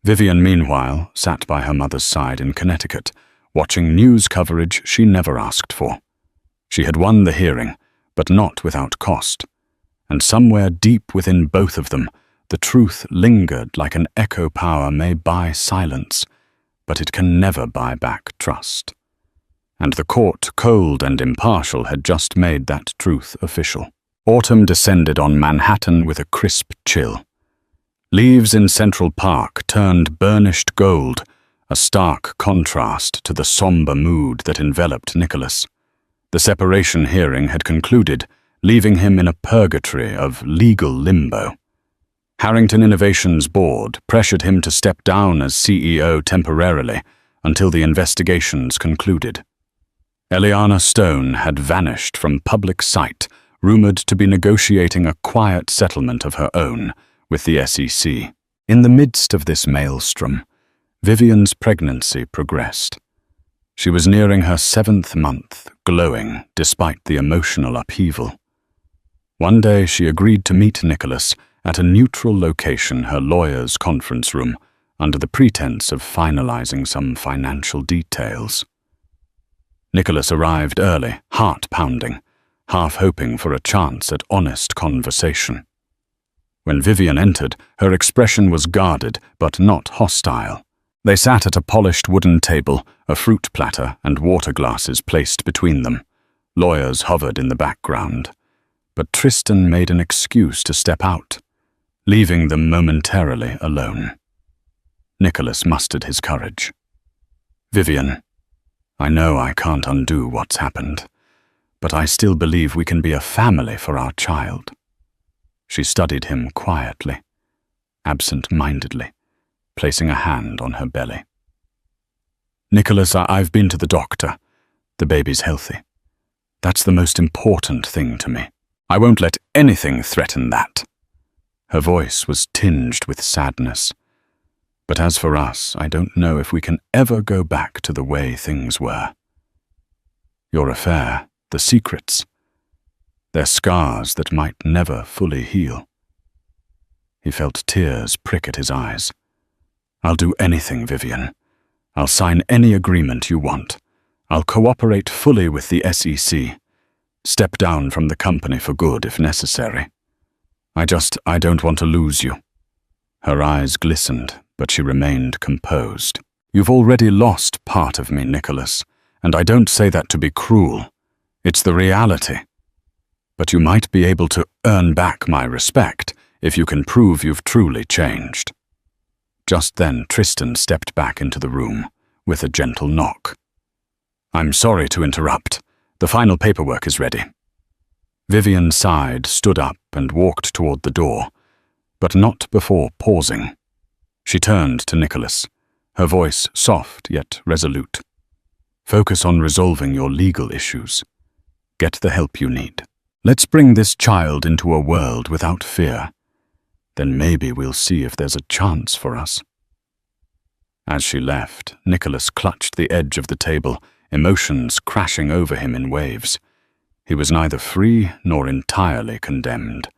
Vivian, meanwhile, sat by her mother's side in Connecticut, watching news coverage she never asked for. She had won the hearing, but not without cost. And somewhere deep within both of them, the truth lingered like an echo power may buy silence, but it can never buy back trust. And the court, cold and impartial, had just made that truth official. Autumn descended on Manhattan with a crisp chill. Leaves in Central Park turned burnished gold a stark contrast to the somber mood that enveloped Nicholas. The separation hearing had concluded, leaving him in a purgatory of legal limbo. Harrington Innovations' board pressured him to step down as CEO temporarily until the investigations concluded. Eliana Stone had vanished from public sight, rumored to be negotiating a quiet settlement of her own with the SEC. In the midst of this maelstrom, Vivian's pregnancy progressed. She was nearing her 7th month, glowing despite the emotional upheaval. One day she agreed to meet Nicholas at a neutral location, her lawyer's conference room, under the pretense of finalizing some financial details. Nicholas arrived early, heart-pounding, half hoping for a chance at honest conversation. When Vivian entered, her expression was guarded but not hostile. They sat at a polished wooden table, a fruit platter and water glasses placed between them. Lawyers hovered in the background. But Tristan made an excuse to step out, leaving them momentarily alone. Nicholas mustered his courage. "Vivian, I know I can't undo what's happened, but I still believe we can be a family for our child." She studied him quietly, absent-mindedly, placing a hand on her belly. "Nicholas, I've been to the doctor. The baby's healthy. That's the most important thing to me. I won't let anything threaten that." Her voice was tinged with sadness. "But as for us, I don't know if we can ever go back to the way things were. Your affair, the secrets, they're scars that might never fully heal." He felt tears prick at his eyes. "I'll do anything, Vivian. I'll sign any agreement you want. I'll cooperate fully with the SEC. Step down from the company for good if necessary. I don't want to lose you." Her eyes glistened, but she remained composed. "You've already lost part of me, Nicholas, and I don't say that to be cruel. It's the reality. But you might be able to earn back my respect if you can prove you've truly changed." Just then, Tristan stepped back into the room with a gentle knock. "I'm sorry to interrupt. The final paperwork is ready." Vivian sighed, stood up, and walked toward the door, but not before pausing. She turned to Nicholas, her voice soft yet resolute. "Focus on resolving your legal issues. Get the help you need. Let's bring this child into a world without fear. Then maybe we'll see if there's a chance for us." As she left, Nicholas clutched the edge of the table, emotions crashing over him in waves. He was neither free nor entirely condemned.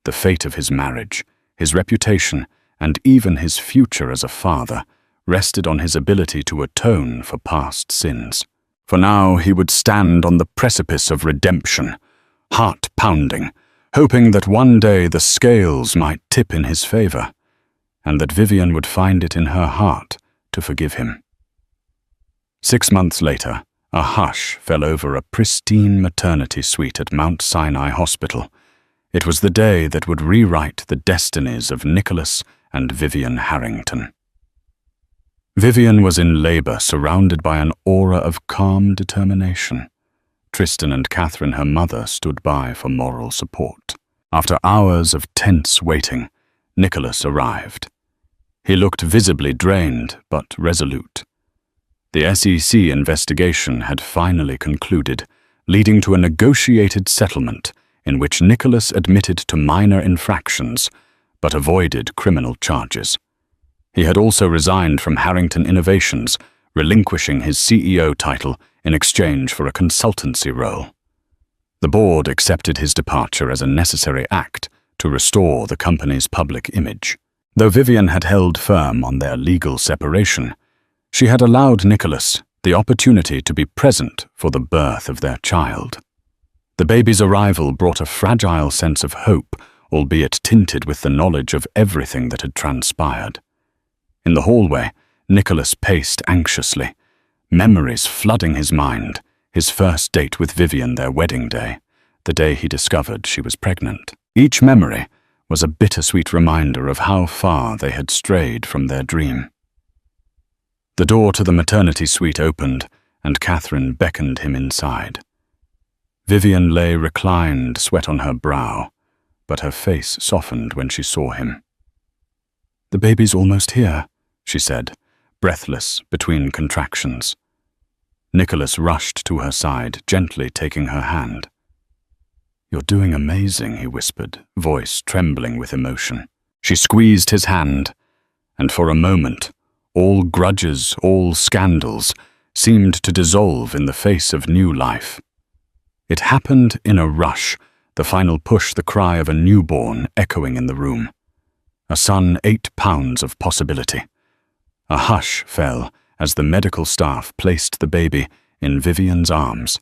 The fate of his marriage, his reputation, and even his future as a father rested on his ability to atone for past sins. For now, he would stand on the precipice of redemption, heart-pounding, hoping that one day the scales might tip in his favor, and that Vivian would find it in her heart to forgive him. 6 months later, a hush fell over a pristine maternity suite at Mount Sinai Hospital. It was the day that would rewrite the destinies of Nicholas and Vivian Harrington. Vivian was in labor, surrounded by an aura of calm determination. Tristan and Catherine, her mother, stood by for moral support. After hours of tense waiting, Nicholas arrived. He looked visibly drained, but resolute. The SEC investigation had finally concluded, leading to a negotiated settlement in which Nicholas admitted to minor infractions, but avoided criminal charges. He had also resigned from Harrington Innovations, relinquishing his CEO title in exchange for a consultancy role. The board accepted his departure as a necessary act to restore the company's public image. Though Vivian had held firm on their legal separation, she had allowed Nicholas the opportunity to be present for the birth of their child. The baby's arrival brought a fragile sense of hope, albeit tinted with the knowledge of everything that had transpired. In the hallway, Nicholas paced anxiously, memories flooding his mind, his first date with Vivian, their wedding day, the day he discovered she was pregnant. Each memory was a bittersweet reminder of how far they had strayed from their dream. The door to the maternity suite opened, and Catherine beckoned him inside. Vivian lay reclined, sweat on her brow, but her face softened when she saw him. "The baby's almost here," she said, breathless between contractions. Nicholas rushed to her side, gently taking her hand. "You're doing amazing," he whispered, voice trembling with emotion. She squeezed his hand, and for a moment, all grudges, all scandals, seemed to dissolve in the face of new life. It happened in a rush, the final push, the cry of a newborn echoing in the room. A son 8 pounds of possibility. A hush fell as the medical staff placed the baby in Vivian's arms.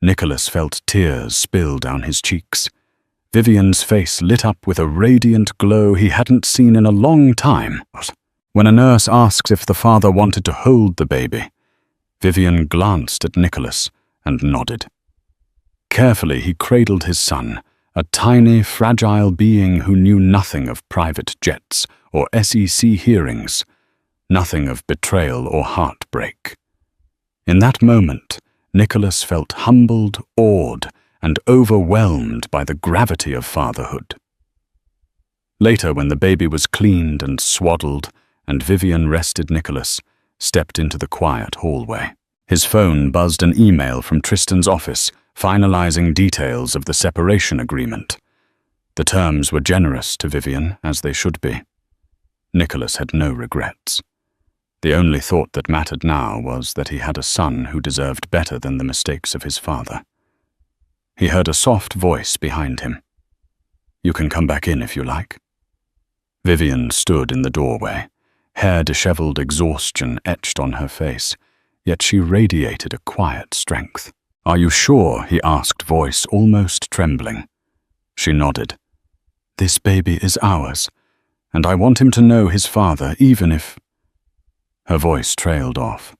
Nicholas felt tears spill down his cheeks. Vivian's face lit up with a radiant glow he hadn't seen in a long time. When a nurse asked if the father wanted to hold the baby, Vivian glanced at Nicholas and nodded. Carefully he cradled his son, a tiny, fragile being who knew nothing of private jets or SEC hearings, nothing of betrayal or heartbreak. In that moment, Nicholas felt humbled, awed, and overwhelmed by the gravity of fatherhood. Later, when the baby was cleaned and swaddled, and Vivian rested Nicholas, stepped into the quiet hallway. His phone buzzed an email from Tristan's office, finalizing details of the separation agreement. The terms were generous to Vivian, as they should be. Nicholas had no regrets. The only thought that mattered now was that he had a son who deserved better than the mistakes of his father. He heard a soft voice behind him. "You can come back in if you like." Vivian stood in the doorway, hair-disheveled exhaustion etched on her face, yet she radiated a quiet strength. "Are you sure?" he asked, voice almost trembling. She nodded. "This baby is ours, and I want him to know his father, even if—" Her voice trailed off.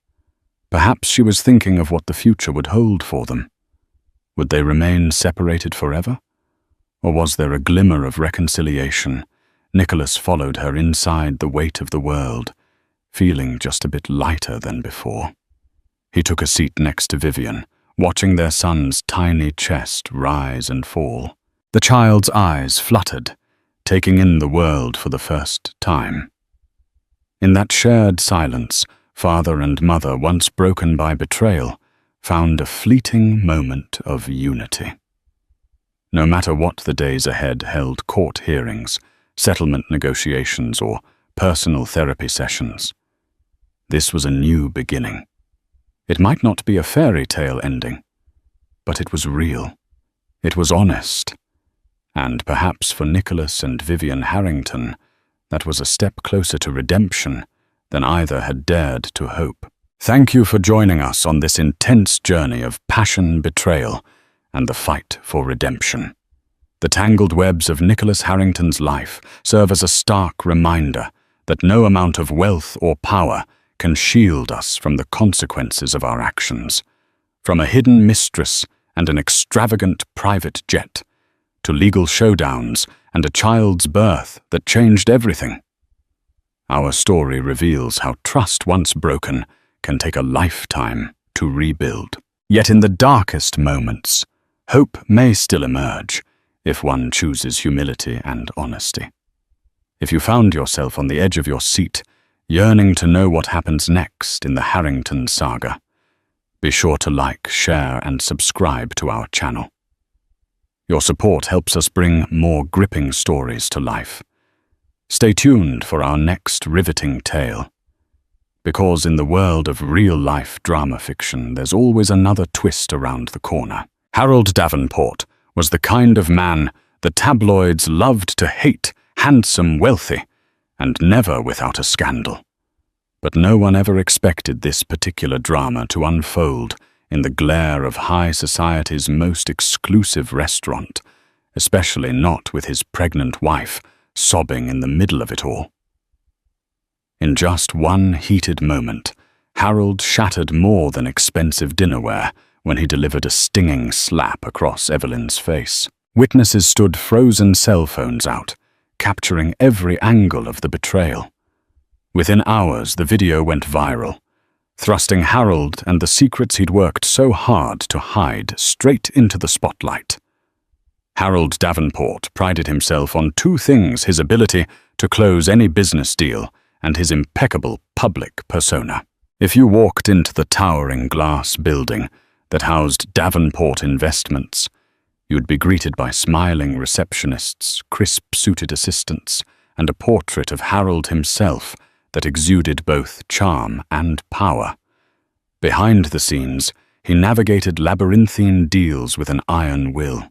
Perhaps she was thinking of what the future would hold for them. Would they remain separated forever? Or was there a glimmer of reconciliation? Nicholas followed her inside the weight of the world, feeling just a bit lighter than before. He took a seat next to Vivian, watching their son's tiny chest rise and fall. The child's eyes fluttered, taking in the world for the first time. In that shared silence, father and mother, once broken by betrayal, found a fleeting moment of unity. No matter what the days ahead held, court hearings, settlement negotiations, or personal therapy sessions, this was a new beginning. It might not be a fairy tale ending, but it was real. It was honest. And perhaps for Nicholas and Vivian Harrington, that was a step closer to redemption than either had dared to hope. Thank you for joining us on this intense journey of passion, betrayal, and the fight for redemption. The tangled webs of Nicholas Harrington's life serve as a stark reminder that no amount of wealth or power can shield us from the consequences of our actions. From a hidden mistress and an extravagant private jet, to legal showdowns and a child's birth that changed everything. Our story reveals how trust once broken can take a lifetime to rebuild. Yet in the darkest moments, hope may still emerge if one chooses humility and honesty. If you found yourself on the edge of your seat, yearning to know what happens next in the Harrington saga, be sure to like, share, and subscribe to our channel. Your support helps us bring more gripping stories to life. Stay tuned for our next riveting tale. Because in the world of real-life drama fiction, there's always another twist around the corner. Harold Davenport was the kind of man the tabloids loved to hate, handsome, wealthy, and never without a scandal. But no one ever expected this particular drama to unfold in the glare of high society's most exclusive restaurant, especially not with his pregnant wife sobbing in the middle of it all. In just one heated moment, Harold shattered more than expensive dinnerware when he delivered a stinging slap across Evelyn's face. Witnesses stood frozen cell phones out, capturing every angle of the betrayal. Within hours, the video went viral, thrusting Harold and the secrets he'd worked so hard to hide straight into the spotlight. Harold Davenport prided himself on two things: his ability to close any business deal and his impeccable public persona. If you walked into the towering glass building that housed Davenport Investments, you'd be greeted by smiling receptionists, crisp-suited assistants, and a portrait of Harold himself that exuded both charm and power. Behind the scenes, he navigated labyrinthine deals with an iron will.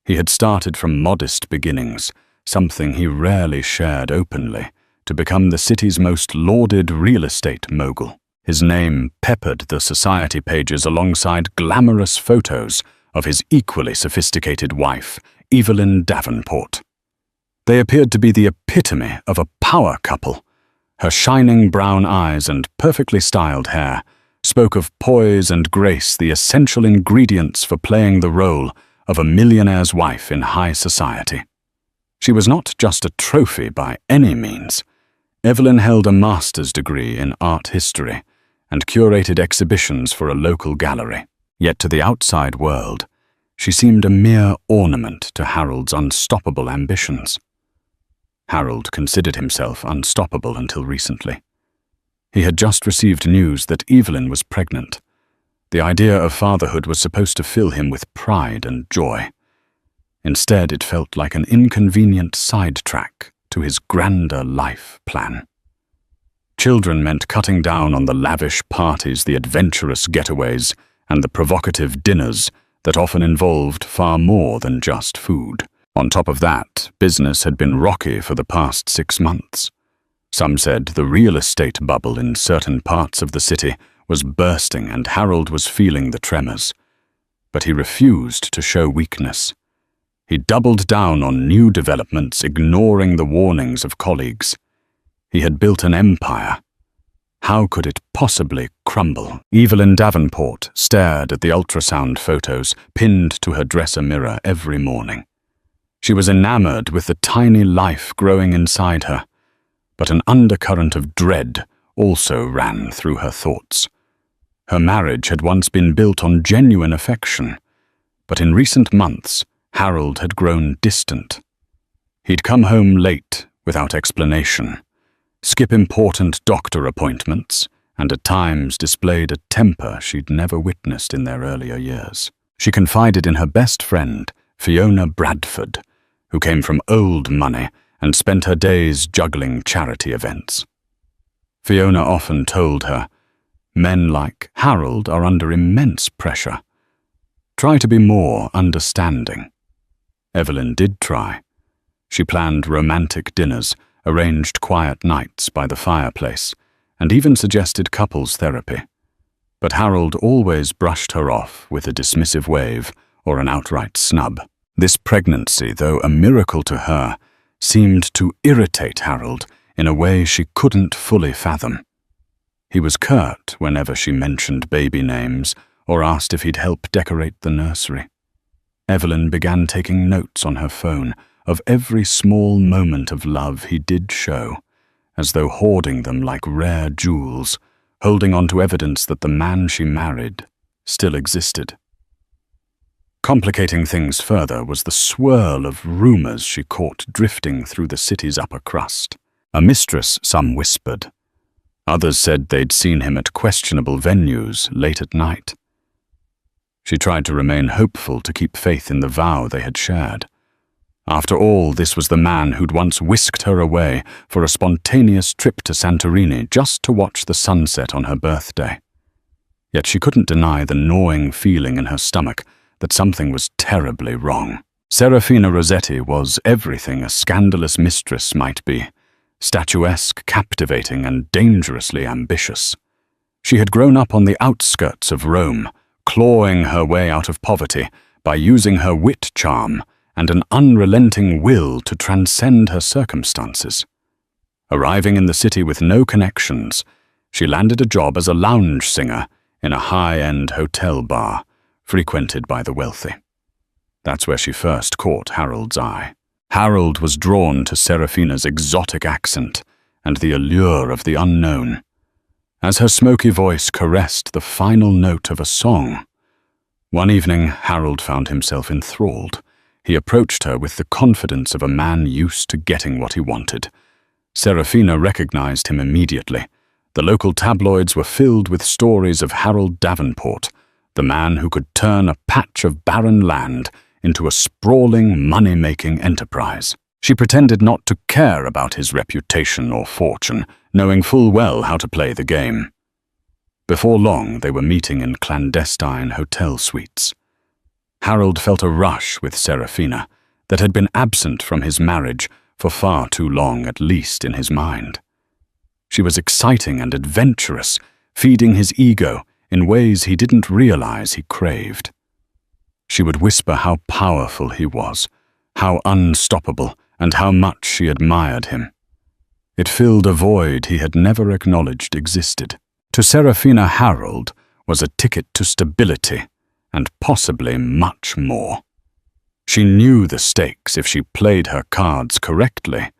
He had started from modest beginnings, something he rarely shared openly, to become the city's most lauded real estate mogul. His name peppered the society pages alongside glamorous photos of his equally sophisticated wife, Evelyn Davenport. They appeared to be the epitome of a power couple. Her shining brown eyes and perfectly styled hair spoke of poise and grace, the essential ingredients for playing the role of a millionaire's wife in high society. She was not just a trophy by any means. Evelyn held a master's degree in art history and curated exhibitions for a local gallery. Yet to the outside world, she seemed a mere ornament to Harold's unstoppable ambitions. Harold considered himself unstoppable until recently. He had just received news that Evelyn was pregnant. The idea of fatherhood was supposed to fill him with pride and joy. Instead, it felt like an inconvenient sidetrack to his grander life plan. Children meant cutting down on the lavish parties, the adventurous getaways, and the provocative dinners that often involved far more than just food. On top of that, business had been rocky for the past 6 months. Some said the real estate bubble in certain parts of the city was bursting and Harold was feeling the tremors. But he refused to show weakness. He doubled down on new developments, ignoring the warnings of colleagues. He had built an empire. How could it possibly crumble? Evelyn Davenport stared at the ultrasound photos pinned to her dresser mirror every morning. She was enamored with the tiny life growing inside her, but an undercurrent of dread also ran through her thoughts. Her marriage had once been built on genuine affection, but in recent months, Harold had grown distant. He'd come home late without explanation, skip important doctor appointments, and at times displayed a temper she'd never witnessed in their earlier years. She confided in her best friend, Fiona Bradford, who came from old money and spent her days juggling charity events. Fiona often told her, "Men like Harold are under immense pressure. Try to be more understanding." Evelyn did try. She planned romantic dinners, arranged quiet nights by the fireplace, and even suggested couples therapy. But Harold always brushed her off with a dismissive wave or an outright snub. This pregnancy, though a miracle to her, seemed to irritate Harold in a way she couldn't fully fathom. He was curt whenever she mentioned baby names or asked if he'd help decorate the nursery. Evelyn began taking notes on her phone of every small moment of love he did show, as though hoarding them like rare jewels, holding on to evidence that the man she married still existed. Complicating things further was the swirl of rumors she caught drifting through the city's upper crust. A mistress, some whispered. Others said they'd seen him at questionable venues late at night. She tried to remain hopeful, to keep faith in the vow they had shared. After all, this was the man who'd once whisked her away for a spontaneous trip to Santorini just to watch the sunset on her birthday. Yet she couldn't deny the gnawing feeling in her stomach that something was terribly wrong. Serafina Rossetti was everything a scandalous mistress might be: statuesque, captivating, and dangerously ambitious. She had grown up on the outskirts of Rome, clawing her way out of poverty by using her wit charm and an unrelenting will to transcend her circumstances. Arriving in the city with no connections, she landed a job as a lounge singer in a high-end hotel bar frequented by the wealthy. That's where she first caught Harold's eye. Harold was drawn to Serafina's exotic accent and the allure of the unknown. As her smoky voice caressed the final note of a song, one evening Harold found himself enthralled. He approached her with the confidence of a man used to getting what he wanted. Serafina recognized him immediately. The local tabloids were filled with stories of Harold Davenport, the man who could turn a patch of barren land into a sprawling, money-making enterprise. She pretended not to care about his reputation or fortune, knowing full well how to play the game. Before long, they were meeting in clandestine hotel suites. Harold felt a rush with Serafina that had been absent from his marriage for far too long, at least in his mind. She was exciting and adventurous, feeding his ego in ways he didn't realize he craved. She would whisper how powerful he was, how unstoppable, and how much she admired him. It filled a void he had never acknowledged existed. To Serafina, Harold was a ticket to stability, and possibly much more. She knew the stakes. If she played her cards correctly,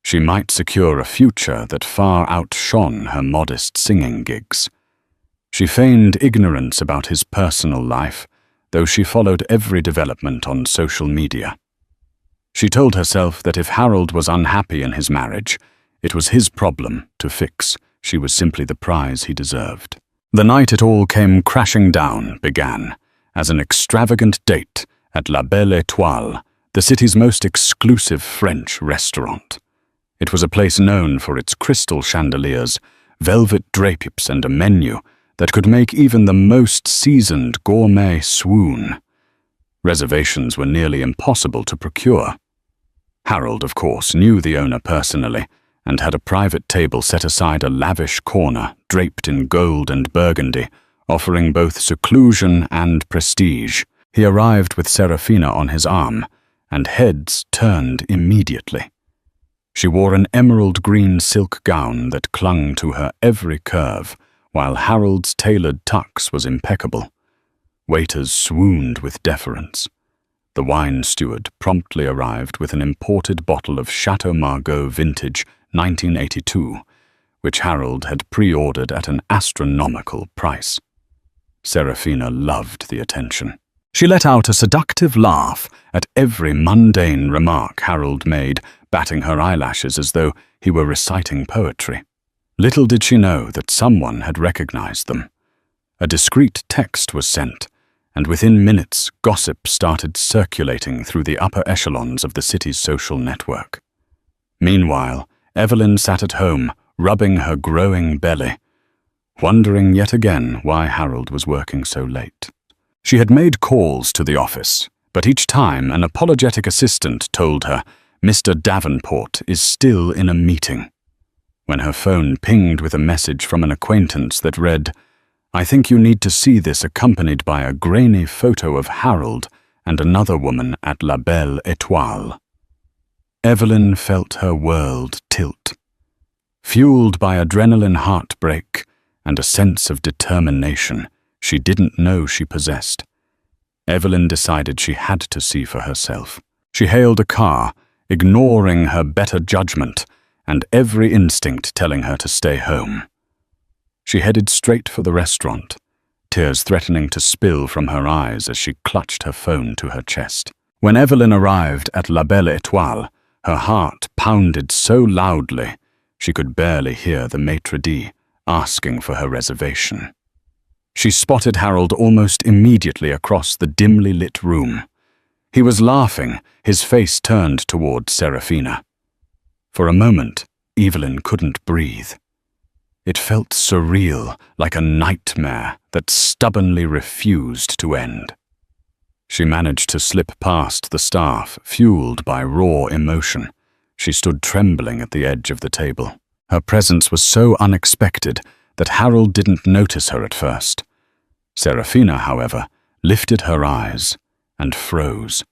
she might secure a future that far outshone her modest singing gigs. She feigned ignorance about his personal life, though she followed every development on social media. She told herself that if Harold was unhappy in his marriage, it was his problem to fix. She was simply the prize he deserved. The night it all came crashing down began as an extravagant date at La Belle Étoile, the city's most exclusive French restaurant. It was a place known for its crystal chandeliers, velvet drapes, and a menu that could make even the most seasoned gourmet swoon. Reservations were nearly impossible to procure. Harold, of course, knew the owner personally and had a private table set aside a lavish corner draped in gold and burgundy, offering both seclusion and prestige. He arrived with Serafina on his arm, and heads turned immediately. She wore an emerald green silk gown that clung to her every curve, while Harold's tailored tux was impeccable. Waiters swooned with deference. The wine steward promptly arrived with an imported bottle of Chateau Margaux Vintage 1982, which Harold had pre-ordered at an astronomical price. Serafina loved the attention. She let out a seductive laugh at every mundane remark Harold made, batting her eyelashes as though he were reciting poetry. Little did she know that someone had recognized them. A discreet text was sent, and within minutes gossip started circulating through the upper echelons of the city's social network. Meanwhile, Evelyn sat at home, rubbing her growing belly, wondering yet again why Harold was working so late. She had made calls to the office, but each time an apologetic assistant told her, "Mr. Davenport is still in a meeting." When her phone pinged with a message from an acquaintance that read, "I think you need to see this," accompanied by a grainy photo of Harold and another woman at La Belle Étoile, Evelyn felt her world tilt. Fueled by adrenaline heartbreak and a sense of determination she didn't know she possessed, Evelyn decided she had to see for herself. She hailed a car, ignoring her better judgment and every instinct telling her to stay home. She headed straight for the restaurant, tears threatening to spill from her eyes as she clutched her phone to her chest. When Evelyn arrived at La Belle Étoile, her heart pounded so loudly she could barely hear the maitre d' asking for her reservation. She spotted Harold almost immediately across the dimly lit room. He was laughing, his face turned toward Serafina. For a moment, Evelyn couldn't breathe. It felt surreal, like a nightmare that stubbornly refused to end. She managed to slip past the staff, fueled by raw emotion. She stood trembling at the edge of the table. Her presence was so unexpected that Harold didn't notice her at first. Serafina, however, lifted her eyes and froze.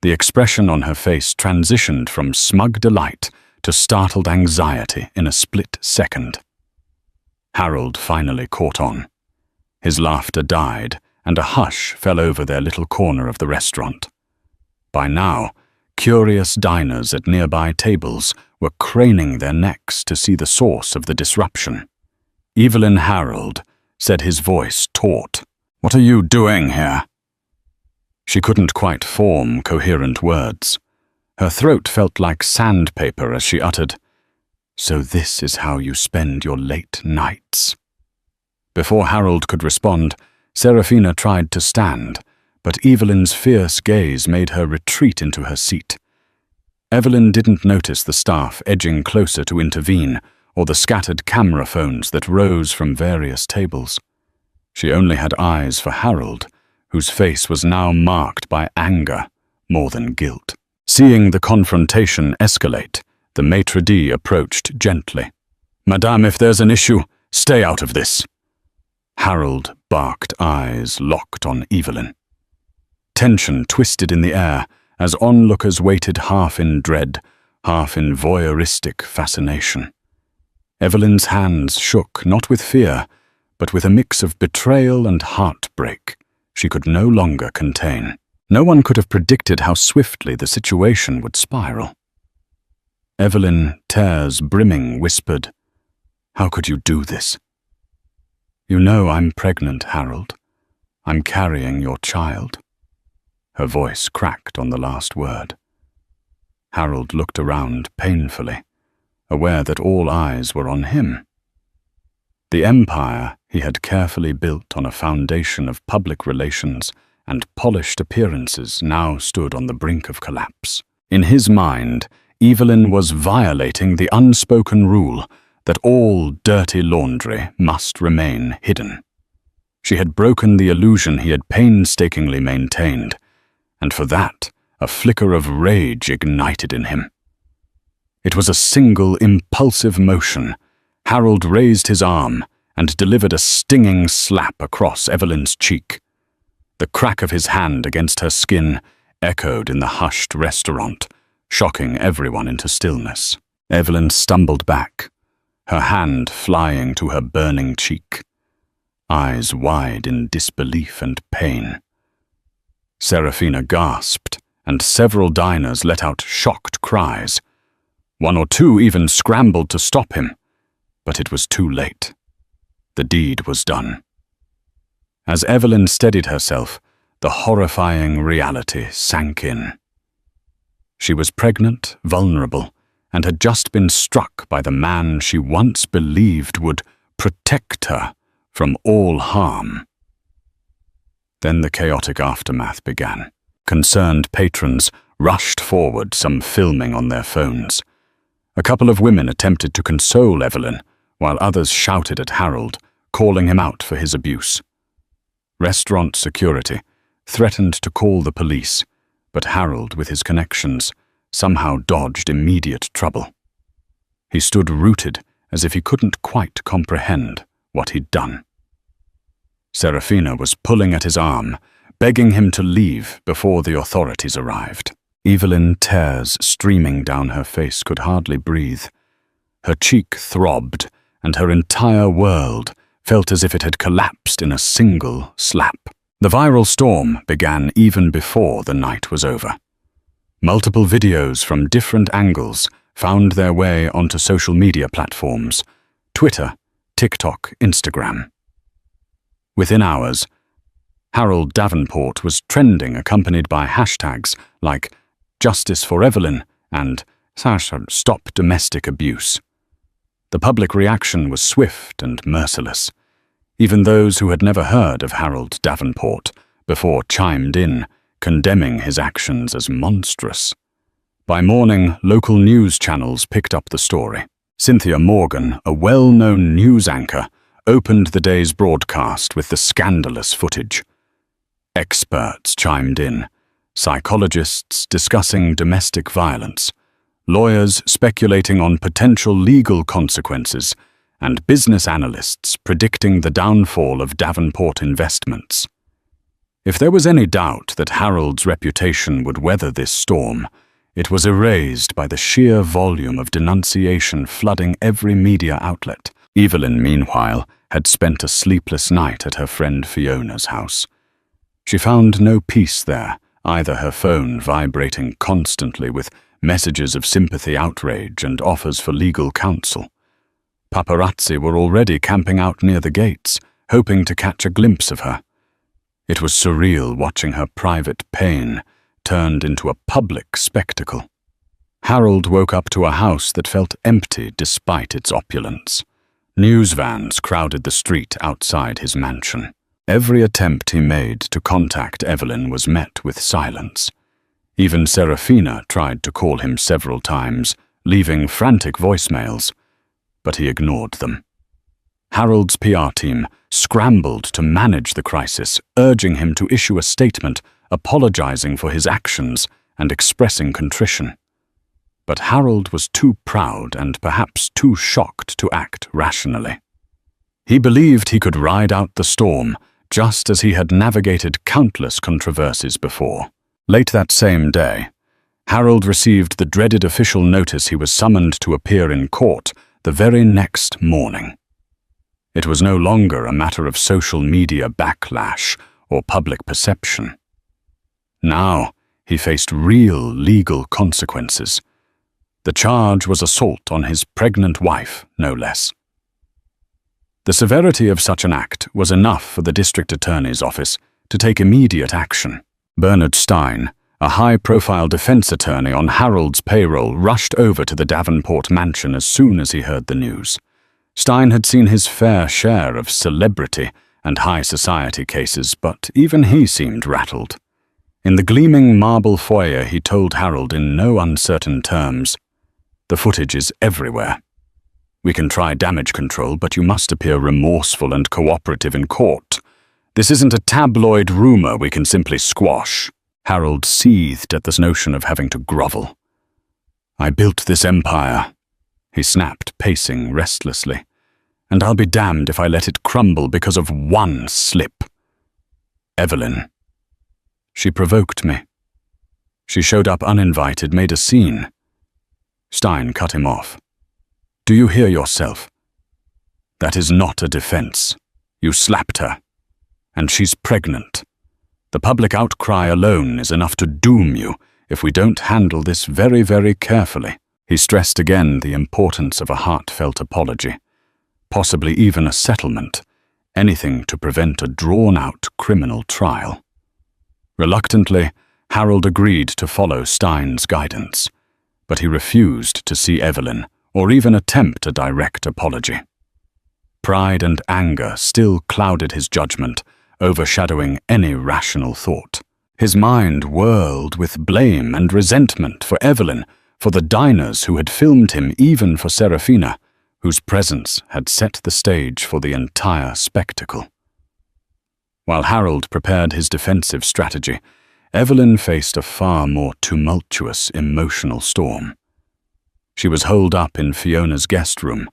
The expression on her face transitioned from smug delight to startled anxiety in a split second. Harold finally caught on. His laughter died, and a hush fell over their little corner of the restaurant. By now, Curious diners at nearby tables were craning their necks to see the source of the disruption. Evelyn Harold said, his voice taut, "What are you doing here?" She couldn't quite form coherent words. Her throat felt like sandpaper as she uttered, "So this is how you spend your late nights." Before Harold could respond, Serafina tried to stand, but Evelyn's fierce gaze made her retreat into her seat. Evelyn didn't notice the staff edging closer to intervene or the scattered camera phones that rose from various tables. She only had eyes for Harold, whose face was now marked by anger more than guilt. Seeing the confrontation escalate, the maitre d' approached gently. "Madame, if there's an issue, stay out of this." Harold barked eyes locked on Evelyn. Tension twisted in the air as onlookers waited half in dread, half in voyeuristic fascination. Evelyn's hands shook not with fear, but with a mix of betrayal and heartbreak she could no longer contain. No one could have predicted how swiftly the situation would spiral. Evelyn, tears brimming, whispered, "How could you do this?" "You know I'm pregnant, Harold. I'm carrying your child." Her voice cracked on the last word. Harold looked around painfully, aware that all eyes were on him. The empire he had carefully built on a foundation of public relations and polished appearances now stood on the brink of collapse. In his mind, Evelyn was violating the unspoken rule that all dirty laundry must remain hidden. She had broken the illusion he had painstakingly maintained, and for that, a flicker of rage ignited in him. It was a single impulsive motion. Harold raised his arm and delivered a stinging slap across Evelyn's cheek. The crack of his hand against her skin echoed in the hushed restaurant, shocking everyone into stillness. Evelyn stumbled back, her hand flying to her burning cheek, eyes wide in disbelief and pain. Serafina gasped, and several diners let out shocked cries. One or two even scrambled to stop him, but it was too late. The deed was done. As Evelyn steadied herself, the horrifying reality sank in. She was pregnant, vulnerable, and had just been struck by the man she once believed would protect her from all harm. Then the chaotic aftermath began. Concerned patrons rushed forward, some filming on their phones. A couple of women attempted to console Evelyn, while others shouted at Harold, calling him out for his abuse. Restaurant security threatened to call the police, but Harold, with his connections, somehow dodged immediate trouble. He stood rooted as if he couldn't quite comprehend what he'd done. Serafina was pulling at his arm, begging him to leave before the authorities arrived. Evelyn, tears streaming down her face, could hardly breathe. Her cheek throbbed, and her entire world felt as if it had collapsed in a single slap. The viral storm began even before the night was over. Multiple videos from different angles found their way onto social media platforms: Twitter, TikTok, Instagram. Within hours, Harold Davenport was trending, accompanied by hashtags like Justice for Evelyn and Stop Domestic Abuse. The public reaction was swift and merciless. Even those who had never heard of Harold Davenport before chimed in, condemning his actions as monstrous. By morning, local news channels picked up the story. Cynthia Morgan, a well-known news anchor, opened the day's broadcast with the scandalous footage. Experts chimed in, psychologists discussing domestic violence, lawyers speculating on potential legal consequences, and business analysts predicting the downfall of Davenport investments. If there was any doubt that Harold's reputation would weather this storm, it was erased by the sheer volume of denunciation flooding every media outlet. Evelyn, meanwhile, had spent a sleepless night at her friend Fiona's house. She found no peace there either her phone vibrating constantly with messages of sympathy, outrage, and offers for legal counsel. Paparazzi were already camping out near the gates, hoping to catch a glimpse of her. It was surreal watching her private pain turned into a public spectacle. Harold woke up to a house that felt empty despite its opulence. News vans crowded the street outside his mansion. Every attempt he made to contact Evelyn was met with silence. Even Serafina tried to call him several times, leaving frantic voicemails, but he ignored them. Harold's PR team scrambled to manage the crisis, urging him to issue a statement apologizing for his actions and expressing contrition. But Harold was too proud and perhaps too shocked to act rationally. He believed he could ride out the storm, just as he had navigated countless controversies before. Late that same day, Harold received the dreaded official notice he was summoned to appear in court the very next morning. It was no longer a matter of social media backlash or public perception. Now he faced real legal consequences. The charge was assault on his pregnant wife, no less. The severity of such an act was enough for the district attorney's office to take immediate action. Bernard Stein, a high-profile defense attorney on Harold's payroll, rushed over to the Davenport mansion as soon as he heard the news. Stein had seen his fair share of celebrity and high society cases, but even he seemed rattled. In the gleaming marble foyer, he told Harold in no uncertain terms, "The footage is everywhere. We can try damage control, but you must appear remorseful and cooperative in court. This isn't a tabloid rumor we can simply squash." Harold seethed at this notion of having to grovel. "I built this empire," he snapped, pacing restlessly, "and I'll be damned if I let it crumble because of one slip. Evelyn. She provoked me. She showed up uninvited, made a scene." Stein cut him off. "Do you hear yourself? That is not a defense. You slapped her. And she's pregnant. The public outcry alone is enough to doom you if we don't handle this very, very carefully." He stressed again the importance of a heartfelt apology, possibly even a settlement, anything to prevent a drawn-out criminal trial. Reluctantly, Harold agreed to follow Stein's guidance, but he refused to see Evelyn or even attempt a direct apology. Pride and anger still clouded his judgment, overshadowing any rational thought. His mind whirled with blame and resentment for Evelyn, for the diners who had filmed him, even for Serafina, whose presence had set the stage for the entire spectacle. While Harold prepared his defensive strategy, Evelyn faced a far more tumultuous emotional storm. She was holed up in Fiona's guest room,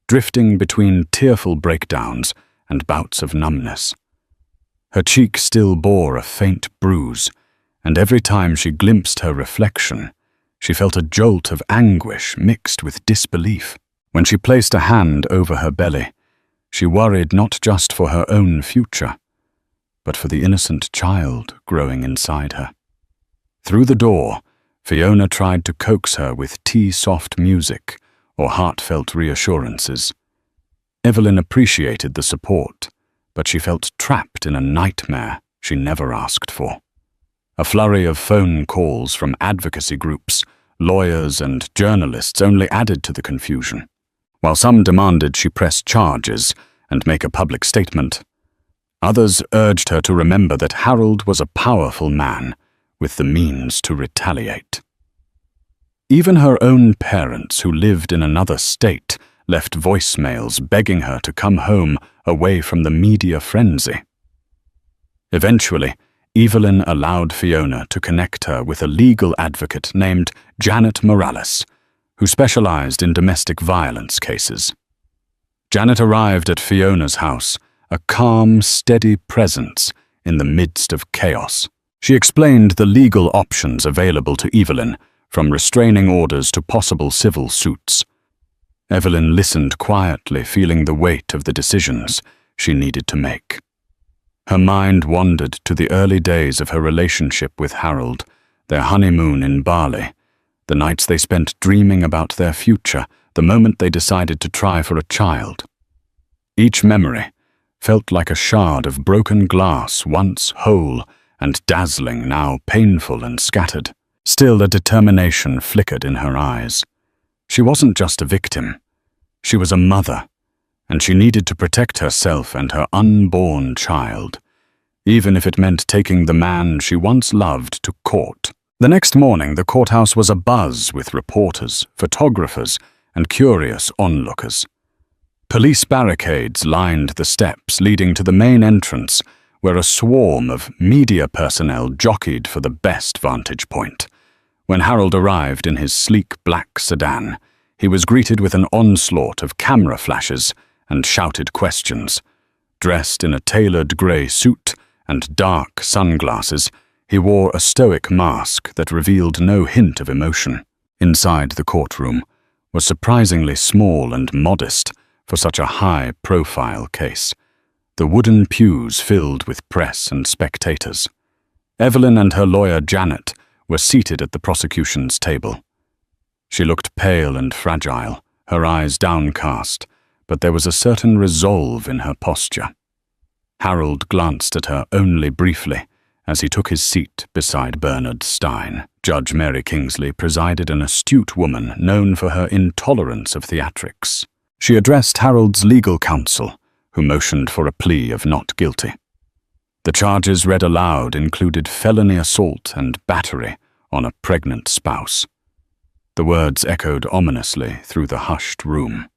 drifting between tearful breakdowns and bouts of numbness. Her cheek still bore a faint bruise, and every time she glimpsed her reflection, she felt a jolt of anguish mixed with disbelief. When she placed a hand over her belly, she worried not just for her own future, but for the innocent child growing inside her. Through the door, Fiona tried to coax her with tea-soft music or heartfelt reassurances. Evelyn appreciated the support, but she felt trapped in a nightmare she never asked for. A flurry of phone calls from advocacy groups, lawyers, and journalists only added to the confusion. While some demanded she press charges and make a public statement, others urged her to remember that Harold was a powerful man with the means to retaliate. Even her own parents, who lived in another state, left voicemails begging her to come home away from the media frenzy. Eventually, Evelyn allowed Fiona to connect her with a legal advocate named Janet Morales, who specialized in domestic violence cases. Janet arrived at Fiona's house, a calm, steady presence in the midst of chaos. She explained the legal options available to Evelyn, from restraining orders to possible civil suits. Evelyn listened quietly, feeling the weight of the decisions she needed to make. Her mind wandered to the early days of her relationship with Harold, their honeymoon in Bali, the nights they spent dreaming about their future, the moment they decided to try for a child. Each memory felt like a shard of broken glass, once whole and dazzling, now painful and scattered. Still, a determination flickered in her eyes. She wasn't just a victim. She was a mother, and she needed to protect herself and her unborn child, even if it meant taking the man she once loved to court. The next morning, the courthouse was abuzz with reporters, photographers, and curious onlookers. Police barricades lined the steps leading to the main entrance, where a swarm of media personnel jockeyed for the best vantage point. When Harold arrived in his sleek black sedan, he was greeted with an onslaught of camera flashes and shouted questions. Dressed in a tailored grey suit and dark sunglasses, he wore a stoic mask that revealed no hint of emotion. Inside the courtroom was surprisingly small and modest for such a high-profile case, the wooden pews filled with press and spectators. Evelyn and her lawyer Janet were seated at the prosecution's table. She looked pale and fragile, her eyes downcast, but there was a certain resolve in her posture. Harold glanced at her only briefly as he took his seat beside Bernard Stein. Judge Mary Kingsley presided, an astute woman known for her intolerance of theatrics. She addressed Harold's legal counsel, who motioned for a plea of not guilty. The charges read aloud included felony assault and battery on a pregnant spouse. The words echoed ominously through the hushed room.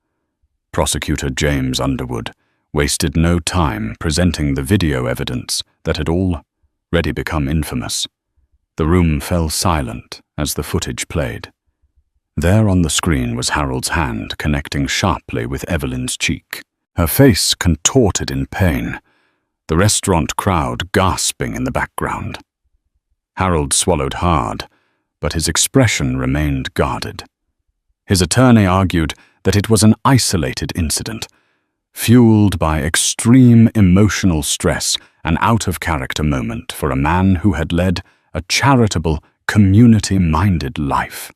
Prosecutor James Underwood wasted no time presenting the video evidence that had already become infamous. The room fell silent as the footage played. There on the screen was Harold's hand connecting sharply with Evelyn's cheek. Her face contorted in pain, the restaurant crowd gasping in the background. Harold swallowed hard, but his expression remained guarded. His attorney argued that it was an isolated incident, fueled by extreme emotional stress, an out-of-character moment for a man who had led a charitable, community-minded life.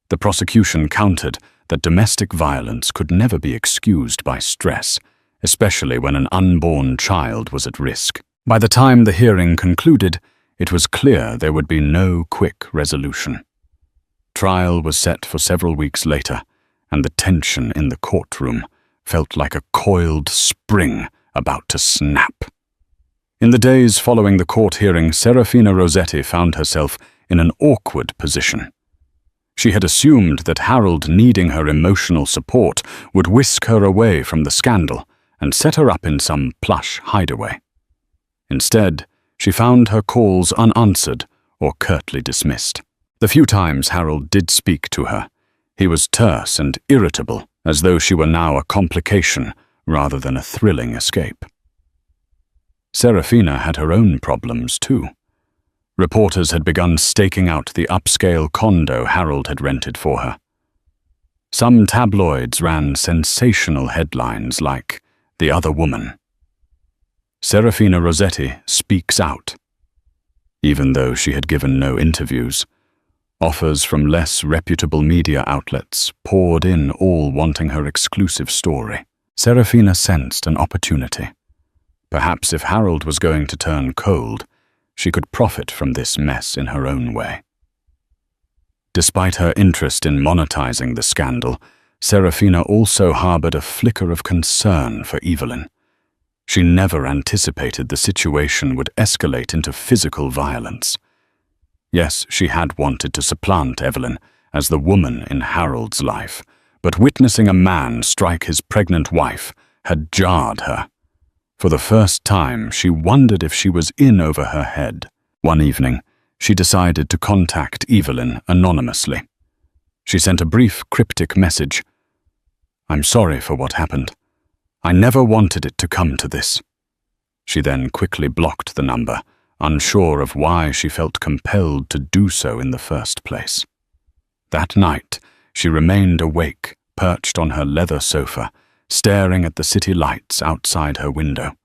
The prosecution countered that domestic violence could never be excused by stress, especially when an unborn child was at risk. By the time the hearing concluded, it was clear there would be no quick resolution. Trial was set for several weeks later, and the tension in the courtroom felt like a coiled spring about to snap. In the days following the court hearing, Serafina Rossetti found herself in an awkward position. She had assumed that Harold needing her emotional support would whisk her away from the scandal and set her up in some plush hideaway. Instead, she found her calls unanswered or curtly dismissed. The few times Harold did speak to her, he was terse and irritable, as though she were now a complication rather than a thrilling escape. Serafina had her own problems too. Reporters had begun staking out the upscale condo Harold had rented for her. Some tabloids ran sensational headlines like, "The Other Woman." Serafina Rossetti speaks out. Even though she had given no interviews, offers from less reputable media outlets poured in, all wanting her exclusive story. Serafina sensed an opportunity. Perhaps if Harold was going to turn cold, she could profit from this mess in her own way. Despite her interest in monetizing the scandal, Serafina also harbored a flicker of concern for Evelyn. She never anticipated the situation would escalate into physical violence. Yes, she had wanted to supplant Evelyn as the woman in Harold's life, but witnessing a man strike his pregnant wife had jarred her. For the first time, she wondered if she was in over her head. One evening, she decided to contact Evelyn anonymously. She sent a brief, cryptic message. "I'm sorry for what happened. I never wanted it to come to this." She then quickly blocked the number, unsure of why she felt compelled to do so in the first place. That night, she remained awake, perched on her leather sofa, staring at the city lights outside her window.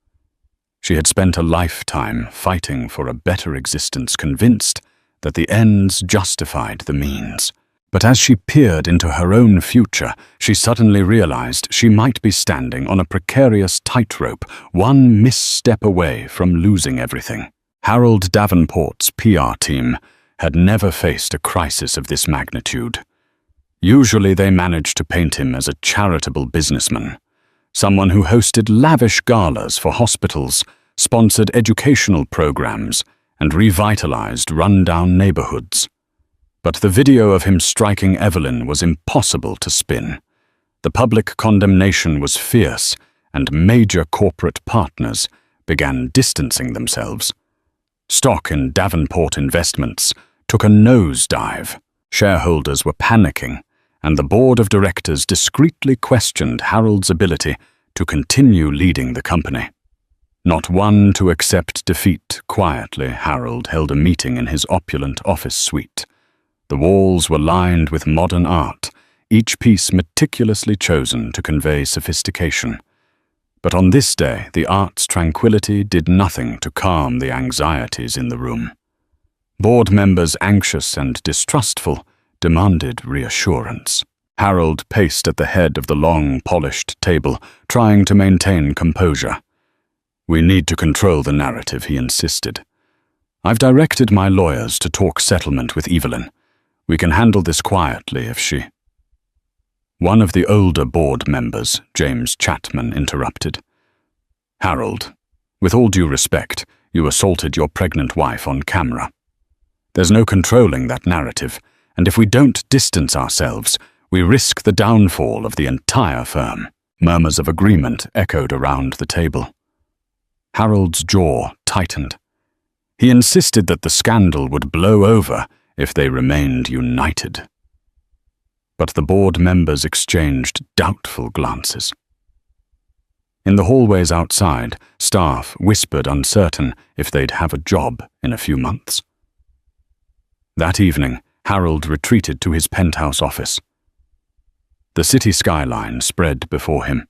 She had spent a lifetime fighting for a better existence, convinced that the ends justified the means. But as she peered into her own future, she suddenly realized she might be standing on a precarious tightrope, one misstep away from losing everything. Harold Davenport's PR team had never faced a crisis of this magnitude. Usually they managed to paint him as a charitable businessman, someone who hosted lavish galas for hospitals, sponsored educational programs, and revitalized run-down neighborhoods. But the video of him striking Evelyn was impossible to spin. The public condemnation was fierce, and major corporate partners began distancing themselves. Stock in Davenport Investments took a nosedive. Shareholders were panicking, and the board of directors discreetly questioned Harold's ability to continue leading the company. Not one to accept defeat, quietly Harold held a meeting in his opulent office suite. The walls were lined with modern art, each piece meticulously chosen to convey sophistication. But on this day, the art's tranquility did nothing to calm the anxieties in the room. Board members, anxious and distrustful, demanded reassurance. Harold paced at the head of the long, polished table, trying to maintain composure. "We need to control the narrative," he insisted. "I've directed my lawyers to talk settlement with Evelyn. We can handle this quietly if she—" One of the older board members, James Chapman, interrupted. "Harold, with all due respect, you assaulted your pregnant wife on camera. There's no controlling that narrative, and if we don't distance ourselves, we risk the downfall of the entire firm." Murmurs of agreement echoed around the table. Harold's jaw tightened. He insisted that the scandal would blow over if they remained united. But the board members exchanged doubtful glances. In the hallways outside, staff whispered uncertain if they'd have a job in a few months. That evening, Harold retreated to his penthouse office. The city skyline spread before him.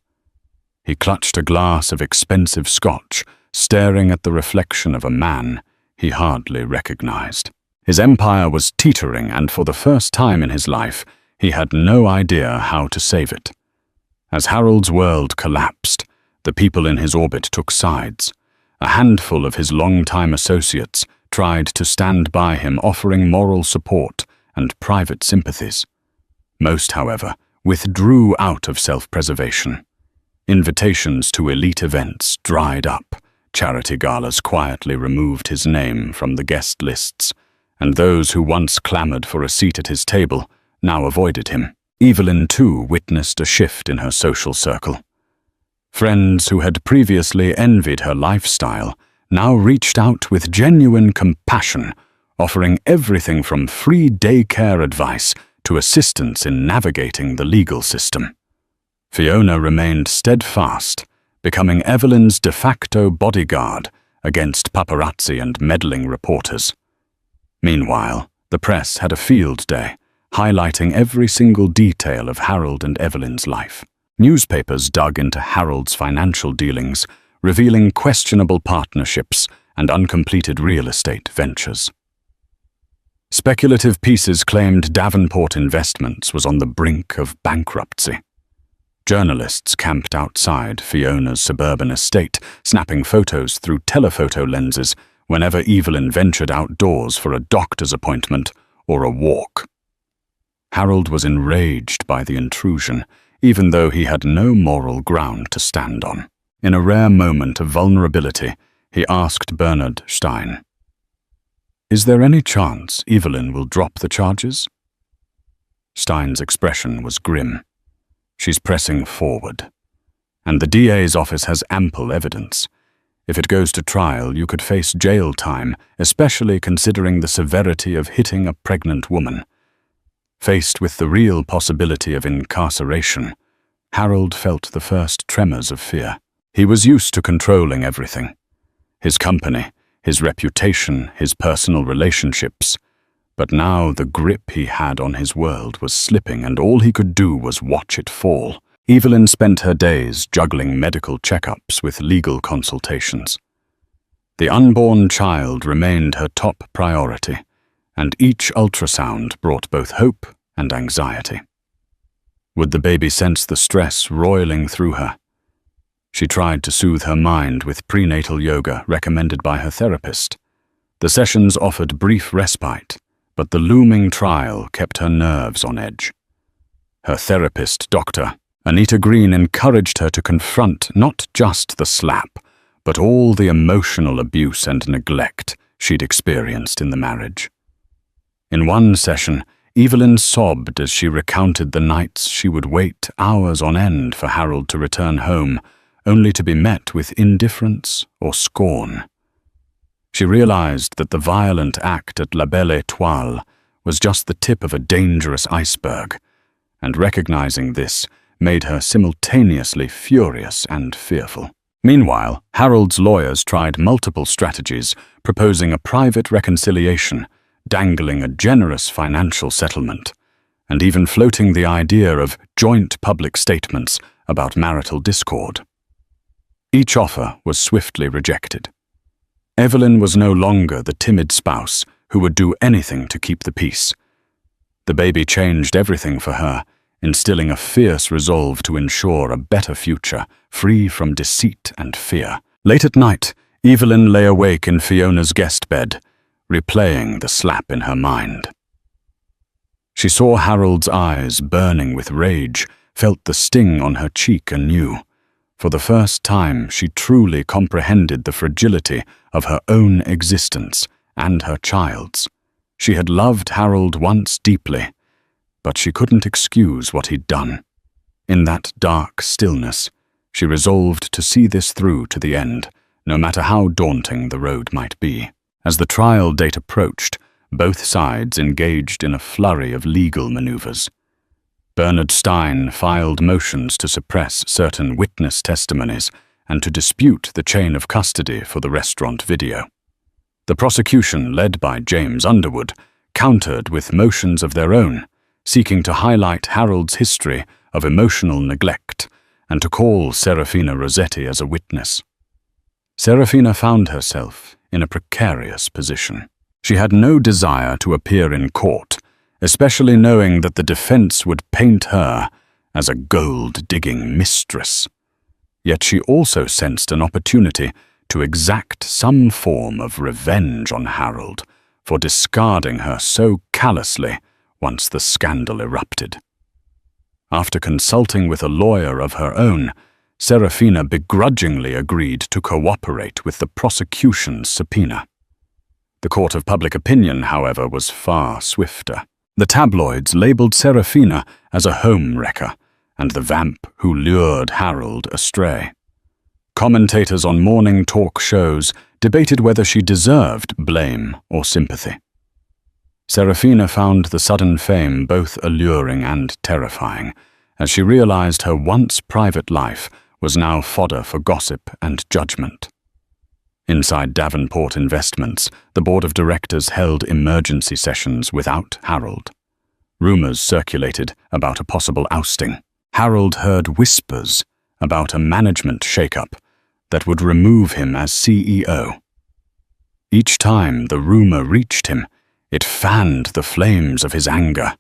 He clutched a glass of expensive scotch, staring at the reflection of a man he hardly recognized. His empire was teetering, and for the first time in his life, he had no idea how to save it. As Harold's world collapsed, the people in his orbit took sides. A handful of his longtime associates tried to stand by him, offering moral support and private sympathies. Most, however, withdrew out of self-preservation. Invitations to elite events dried up. Charity galas quietly removed his name from the guest lists, and those who once clamored for a seat at his table now avoided him. Evelyn, too, witnessed a shift in her social circle. Friends who had previously envied her lifestyle now reached out with genuine compassion, offering everything from free daycare advice to assistance in navigating the legal system. Fiona remained steadfast, becoming Evelyn's de facto bodyguard against paparazzi and meddling reporters. Meanwhile, the press had a field day, highlighting every single detail of Harold and Evelyn's life. Newspapers dug into Harold's financial dealings, revealing questionable partnerships and uncompleted real estate ventures. Speculative pieces claimed Davenport Investments was on the brink of bankruptcy. Journalists camped outside Fiona's suburban estate, snapping photos through telephoto lenses whenever Evelyn ventured outdoors for a doctor's appointment or a walk. Harold was enraged by the intrusion, even though he had no moral ground to stand on. In a rare moment of vulnerability, he asked Bernard Stein, "Is there any chance Evelyn will drop the charges?" Stein's expression was grim. "She's pressing forward. And the DA's office has ample evidence. If it goes to trial, you could face jail time, especially considering the severity of hitting a pregnant woman." Faced with the real possibility of incarceration, Harold felt the first tremors of fear. He was used to controlling everything. His company, his reputation, his personal relationships. But now the grip he had on his world was slipping, and all he could do was watch it fall. Evelyn spent her days juggling medical checkups with legal consultations. The unborn child remained her top priority, and each ultrasound brought both hope and anxiety. Would the baby sense the stress roiling through her? She tried to soothe her mind with prenatal yoga recommended by her therapist. The sessions offered brief respite, but the looming trial kept her nerves on edge. Her therapist, Dr. Anita Green, encouraged her to confront not just the slap, but all the emotional abuse and neglect she'd experienced in the marriage. In one session, Evelyn sobbed as she recounted the nights she would wait hours on end for Harold to return home, only to be met with indifference or scorn. She realized that the violent act at La Belle Étoile was just the tip of a dangerous iceberg, and recognizing this made her simultaneously furious and fearful. Meanwhile, Harold's lawyers tried multiple strategies, proposing a private reconciliation, dangling a generous financial settlement, and even floating the idea of joint public statements about marital discord. Each offer was swiftly rejected. Evelyn was no longer the timid spouse who would do anything to keep the peace. The baby changed everything for her, instilling a fierce resolve to ensure a better future, free from deceit and fear. Late at night, Evelyn lay awake in Fiona's guest bed, replaying the slap in her mind. She saw Harold's eyes burning with rage, felt the sting on her cheek anew. For the first time, she truly comprehended the fragility of her own existence and her child's. She had loved Harold once deeply, but she couldn't excuse what he'd done. In that dark stillness, she resolved to see this through to the end, no matter how daunting the road might be. As the trial date approached, both sides engaged in a flurry of legal maneuvers. Bernard Stein filed motions to suppress certain witness testimonies and to dispute the chain of custody for the restaurant video. The prosecution, led by James Underwood, countered with motions of their own, seeking to highlight Harold's history of emotional neglect and to call Serafina Rossetti as a witness. Serafina found herself in a precarious position. She had no desire to appear in court, especially knowing that the defense would paint her as a gold-digging mistress. Yet she also sensed an opportunity to exact some form of revenge on Harold for discarding her so callously once the scandal erupted. After consulting with a lawyer of her own, Serafina begrudgingly agreed to cooperate with the prosecution's subpoena. The court of public opinion, however, was far swifter. The tabloids labeled Serafina as a home wrecker and the vamp who lured Harold astray. Commentators on morning talk shows debated whether she deserved blame or sympathy. Serafina found the sudden fame both alluring and terrifying, as she realized her once private life was now fodder for gossip and judgment. Inside Davenport Investments, the board of directors held emergency sessions without Harold. Rumors circulated about a possible ousting. Harold heard whispers about a management shakeup that would remove him as CEO. Each time the rumor reached him, it fanned the flames of his anger.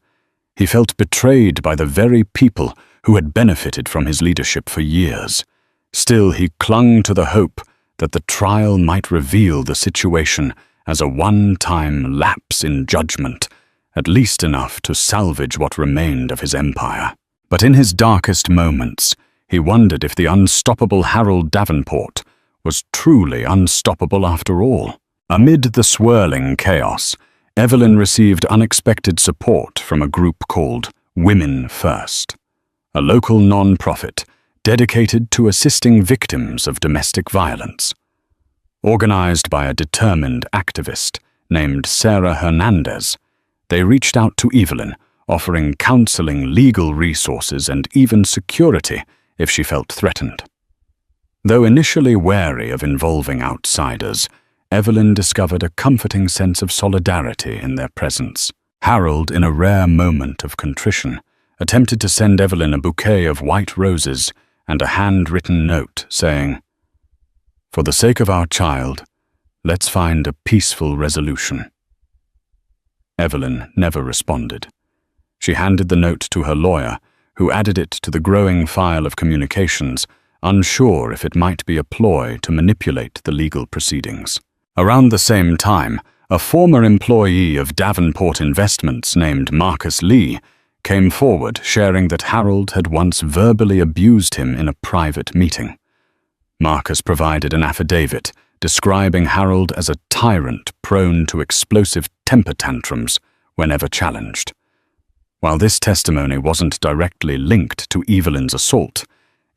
He felt betrayed by the very people who had benefited from his leadership for years. Still, he clung to the hope that the trial might reveal the situation as a one-time lapse in judgment, at least enough to salvage what remained of his empire. But in his darkest moments, he wondered if the unstoppable Harold Davenport was truly unstoppable after all. Amid the swirling chaos, Evelyn received unexpected support from a group called Women First, a local non-profit dedicated to assisting victims of domestic violence. Organized by a determined activist named Sarah Hernandez, they reached out to Evelyn, offering counseling, legal resources, and even security if she felt threatened. Though initially wary of involving outsiders, Evelyn discovered a comforting sense of solidarity in their presence. Harold, in a rare moment of contrition, attempted to send Evelyn a bouquet of white roses and a handwritten note saying, "For the sake of our child, Let's find a peaceful resolution." Evelyn never responded. She handed the note to her lawyer, who added it to the growing file of communications, unsure if it might be a ploy to manipulate the legal proceedings. Around the same time, a former employee of Davenport Investments named Marcus Lee came forward sharing that Harold had once verbally abused him in a private meeting. Marcus provided an affidavit describing Harold as a tyrant prone to explosive temper tantrums whenever challenged. While this testimony wasn't directly linked to Evelyn's assault,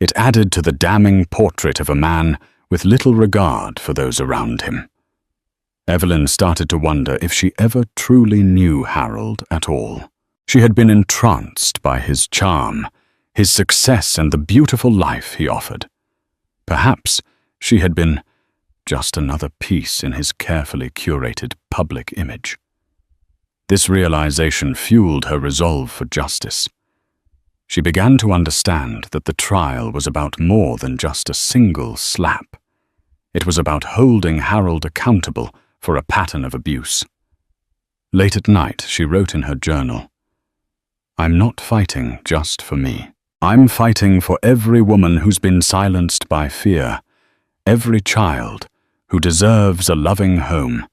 it added to the damning portrait of a man with little regard for those around him. Evelyn started to wonder if she ever truly knew Harold at all. She had been entranced by his charm, his success, and the beautiful life he offered. Perhaps she had been just another piece in his carefully curated public image. This realization fueled her resolve for justice. She began to understand that the trial was about more than just a single slap. It was about holding Harold accountable for a pattern of abuse. Late at night, she wrote in her journal, "I'm not fighting just for me. I'm fighting for every woman who's been silenced by fear, every child who deserves a loving home,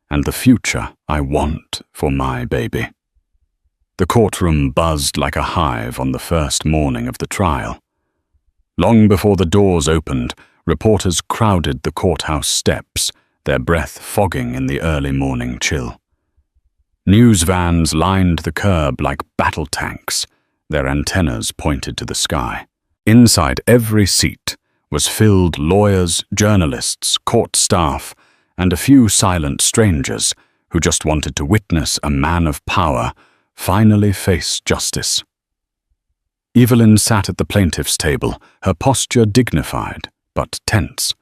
and the future I want for my baby." The courtroom buzzed like a hive on the first morning of the trial. Long before the doors opened, reporters crowded the courthouse steps, their breath fogging in the early morning chill. News vans lined the curb like battle tanks, their antennas pointed to the sky. Inside every seat was filled lawyers, journalists, court staff, and a few silent strangers who just wanted to witness a man of power finally face justice. Evelyn sat at the plaintiff's table, her posture dignified but tense.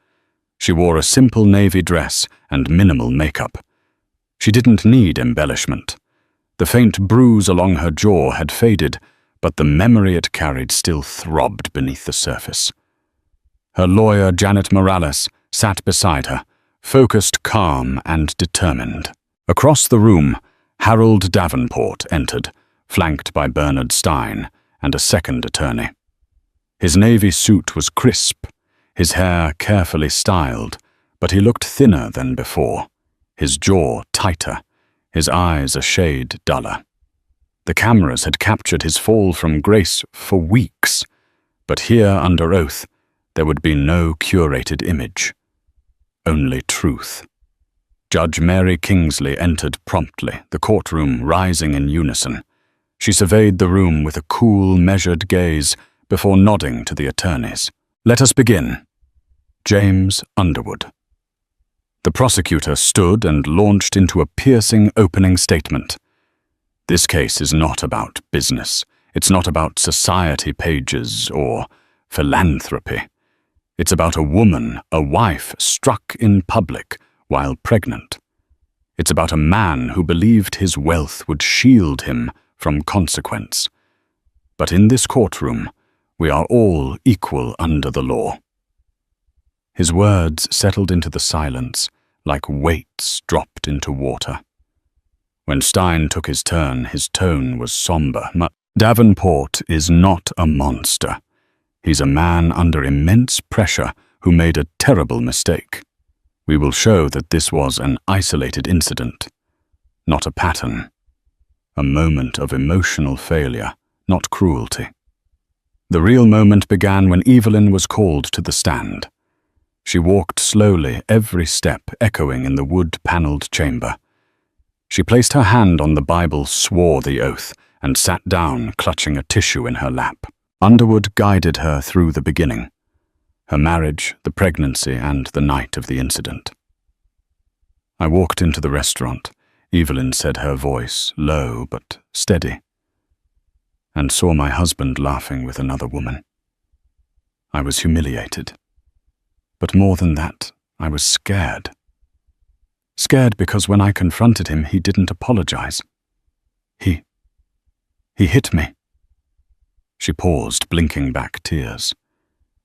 She wore a simple navy dress and minimal makeup. She didn't need embellishment. The faint bruise along her jaw had faded, but the memory it carried still throbbed beneath the surface. Her lawyer, Janet Morales, sat beside her, focused, calm, and determined. Across the room, Harold Davenport entered, flanked by Bernard Stein and a second attorney. His navy suit was crisp, his hair carefully styled, but he looked thinner than before, his jaw tighter, his eyes a shade duller. The cameras had captured his fall from grace for weeks, but here under oath, there would be no curated image, only truth. Judge Mary Kingsley entered promptly, the courtroom rising in unison. She surveyed the room with a cool, measured gaze before nodding to the attorneys. "Let us begin. James Underwood." The prosecutor stood and launched into a piercing opening statement. "This case is not about business. It's not about society pages or philanthropy. It's about a woman, a wife, struck in public while pregnant. It's about a man who believed his wealth would shield him from consequence. But in this courtroom, we are all equal under the law." His words settled into the silence like weights dropped into water. When Stein took his turn, his tone was somber. "Davenport is not a monster. He's a man under immense pressure who made a terrible mistake. We will show that this was an isolated incident, not a pattern. A moment of emotional failure, not cruelty." The real moment began when Evelyn was called to the stand. She walked slowly, every step echoing in the wood-paneled chamber. She placed her hand on the Bible's swarthy oath and sat down, clutching a tissue in her lap. Underwood guided her through the beginning, her marriage, the pregnancy, and the night of the incident. "I walked into the restaurant," Evelyn said, her voice low but steady, "and saw my husband laughing with another woman. I was humiliated. But more than that, I was scared. Scared because when I confronted him, he didn't apologize. He hit me." She paused, blinking back tears.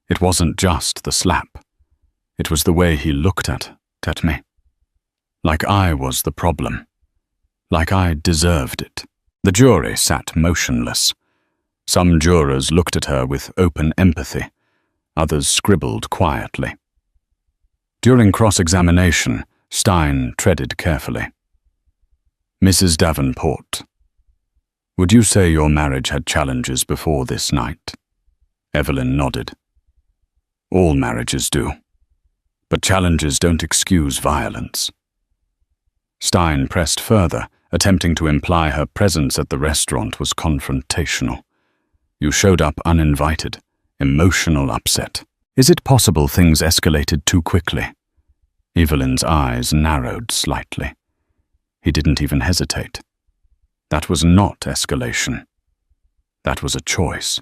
It wasn't just the slap. It was the way he looked at me. Like I was the problem. Like I deserved it. The jury sat motionless. Some jurors looked at her with open empathy. Others scribbled quietly. During cross-examination, Stein treaded carefully. Mrs. Davenport, would you say your marriage had challenges before this night? Evelyn nodded. All marriages do. But challenges don't excuse violence. Stein pressed further, attempting to imply her presence at the restaurant was confrontational. You showed up uninvited, emotional upset. Is it possible things escalated too quickly? Evelyn's eyes narrowed slightly. He didn't even hesitate. That was not escalation. That was a choice.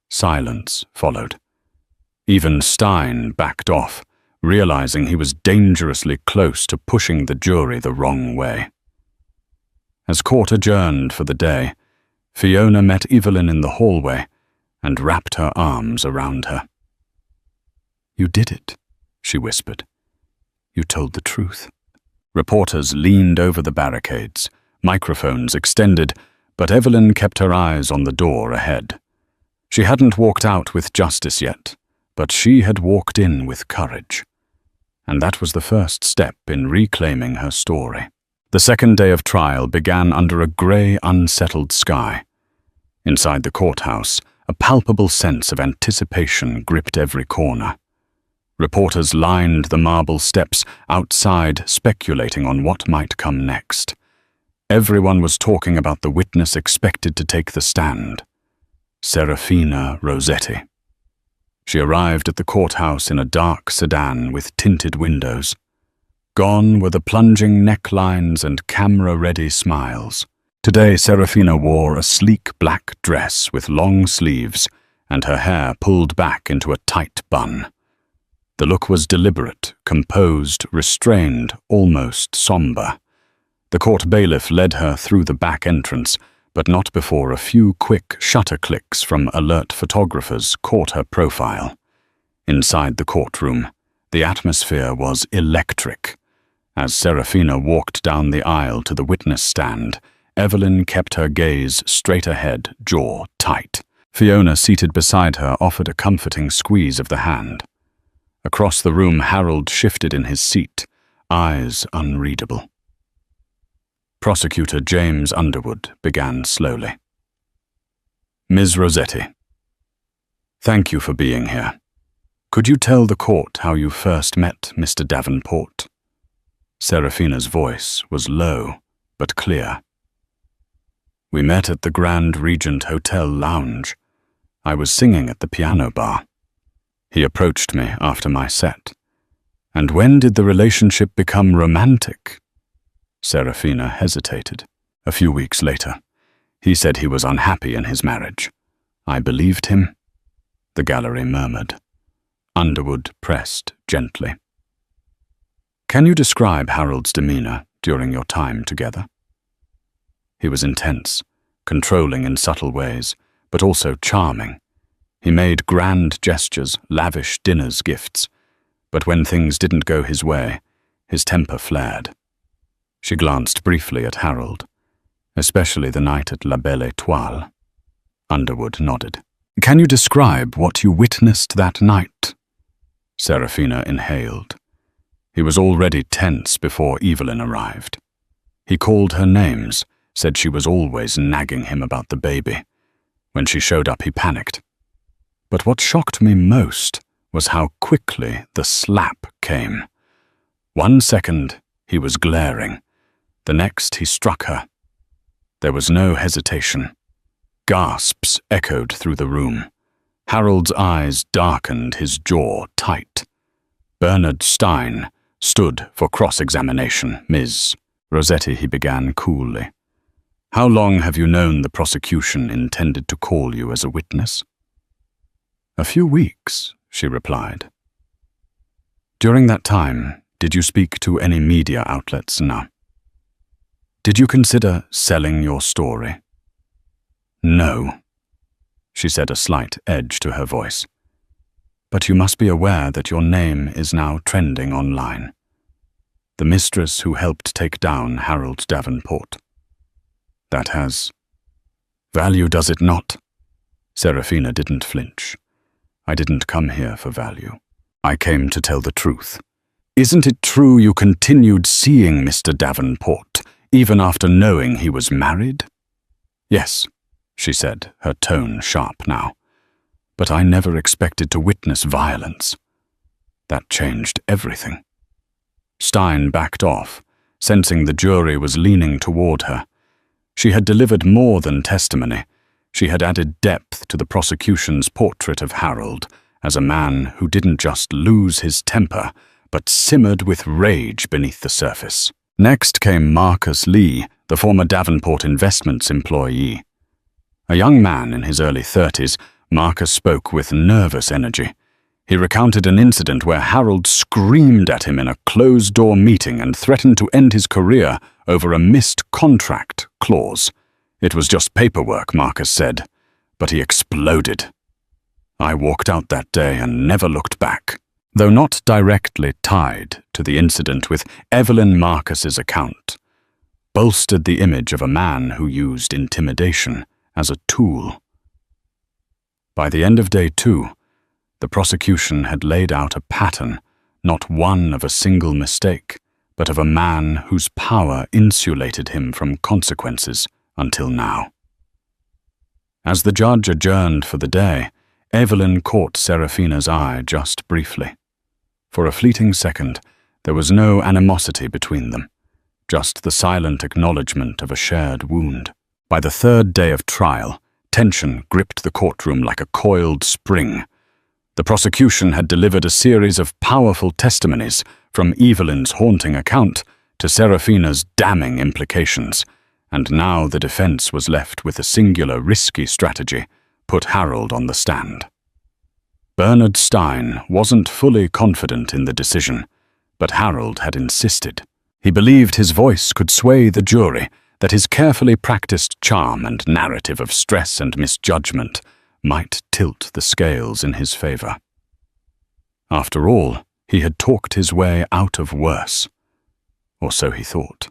Silence followed. Even Stein backed off, realizing he was dangerously close to pushing the jury the wrong way. As court adjourned for the day, Fiona met Evelyn in the hallway and wrapped her arms around her. You did it, she whispered. You told the truth. Reporters leaned over the barricades, microphones extended, but Evelyn kept her eyes on the door ahead. She hadn't walked out with justice yet, but she had walked in with courage. And that was the first step in reclaiming her story. The second day of trial began under a grey, unsettled sky. Inside the courthouse, a palpable sense of anticipation gripped every corner. Reporters lined the marble steps outside, speculating on what might come next. Everyone was talking about the witness expected to take the stand. Serafina Rossetti. She arrived at the courthouse in a dark sedan with tinted windows. Gone were the plunging necklines and camera-ready smiles. Today, Serafina wore a sleek black dress with long sleeves and her hair pulled back into a tight bun. The look was deliberate, composed, restrained, almost somber. The court bailiff led her through the back entrance, but not before a few quick shutter clicks from alert photographers caught her profile. Inside the courtroom, the atmosphere was electric. As Serafina walked down the aisle to the witness stand, Evelyn kept her gaze straight ahead, jaw tight. Fiona, seated beside her, offered a comforting squeeze of the hand. Across the room, Harold shifted in his seat, eyes unreadable. Prosecutor James Underwood began slowly. Ms. Rossetti, thank you for being here. Could you tell the court how you first met Mr. Davenport? Serafina's voice was low but clear. We met at the Grand Regent Hotel lounge. I was singing at the piano bar. He approached me after my set. And when did the relationship become romantic? Serafina hesitated. A few weeks later, he said he was unhappy in his marriage. I believed him. The gallery murmured. Underwood pressed gently. Can you describe Harold's demeanor during your time together? He was intense, controlling in subtle ways, but also charming. He made grand gestures, lavish dinners, gifts. But when things didn't go his way, his temper flared. She glanced briefly at Harold, especially the night at La Belle Étoile. Underwood nodded. Can you describe what you witnessed that night? Serafina inhaled. He was already tense before Evelyn arrived. He called her names, said she was always nagging him about the baby. When she showed up, he panicked. But what shocked me most was how quickly the slap came. 1 second, he was glaring. The next, he struck her. There was no hesitation. Gasps echoed through the room. Harold's eyes darkened, his jaw tight. Bernard Stein stood for cross-examination. Ms. Rossetti, he began coolly. How long have you known the prosecution intended to call you as a witness? A few weeks, she replied. During that time, did you speak to any media outlets? No. Did you consider selling your story? No, she said, a slight edge to her voice. But you must be aware that your name is now trending online. the mistress who helped take down Harold Davenport. That has value, does it not? Serafina didn't flinch. I didn't come here for value. I came to tell the truth. Isn't it true you continued seeing Mr. Davenport, even after knowing he was married? Yes, she said, her tone sharp now. But I never expected to witness violence. That changed everything. Stein backed off, sensing the jury was leaning toward her. She had delivered more than testimony. She had added depth to the prosecution's portrait of Harold as a man who didn't just lose his temper, but simmered with rage beneath the surface. Next came Marcus Lee, the former Davenport Investments employee. A young man in his early 30s, Marcus spoke with nervous energy. He recounted an incident where Harold screamed at him in a closed-door meeting and threatened to end his career over a missed contract clause. It was just paperwork, Marcus said, but he exploded. I walked out that day and never looked back. Though not directly tied to the incident with Evelyn Marcus's account, bolstered the image of a man who used intimidation as a tool. By the end of day 2, the prosecution had laid out a pattern, not one of a single mistake, but of a man whose power insulated him from consequences until now. As the judge adjourned for the day, Evelyn caught Serafina's eye just briefly. For a fleeting second, there was no animosity between them, just the silent acknowledgement of a shared wound. By the 3rd day of trial, tension gripped the courtroom like a coiled spring. The prosecution had delivered a series of powerful testimonies, from Evelyn's haunting account to Serafina's damning implications, and now the defense was left with a singular risky strategy: put Harold on the stand. Bernard Stein wasn't fully confident in the decision, but Harold had insisted. He believed his voice could sway the jury, that his carefully practiced charm and narrative of stress and misjudgment might tilt the scales in his favor. After all, he had talked his way out of worse, or so he thought.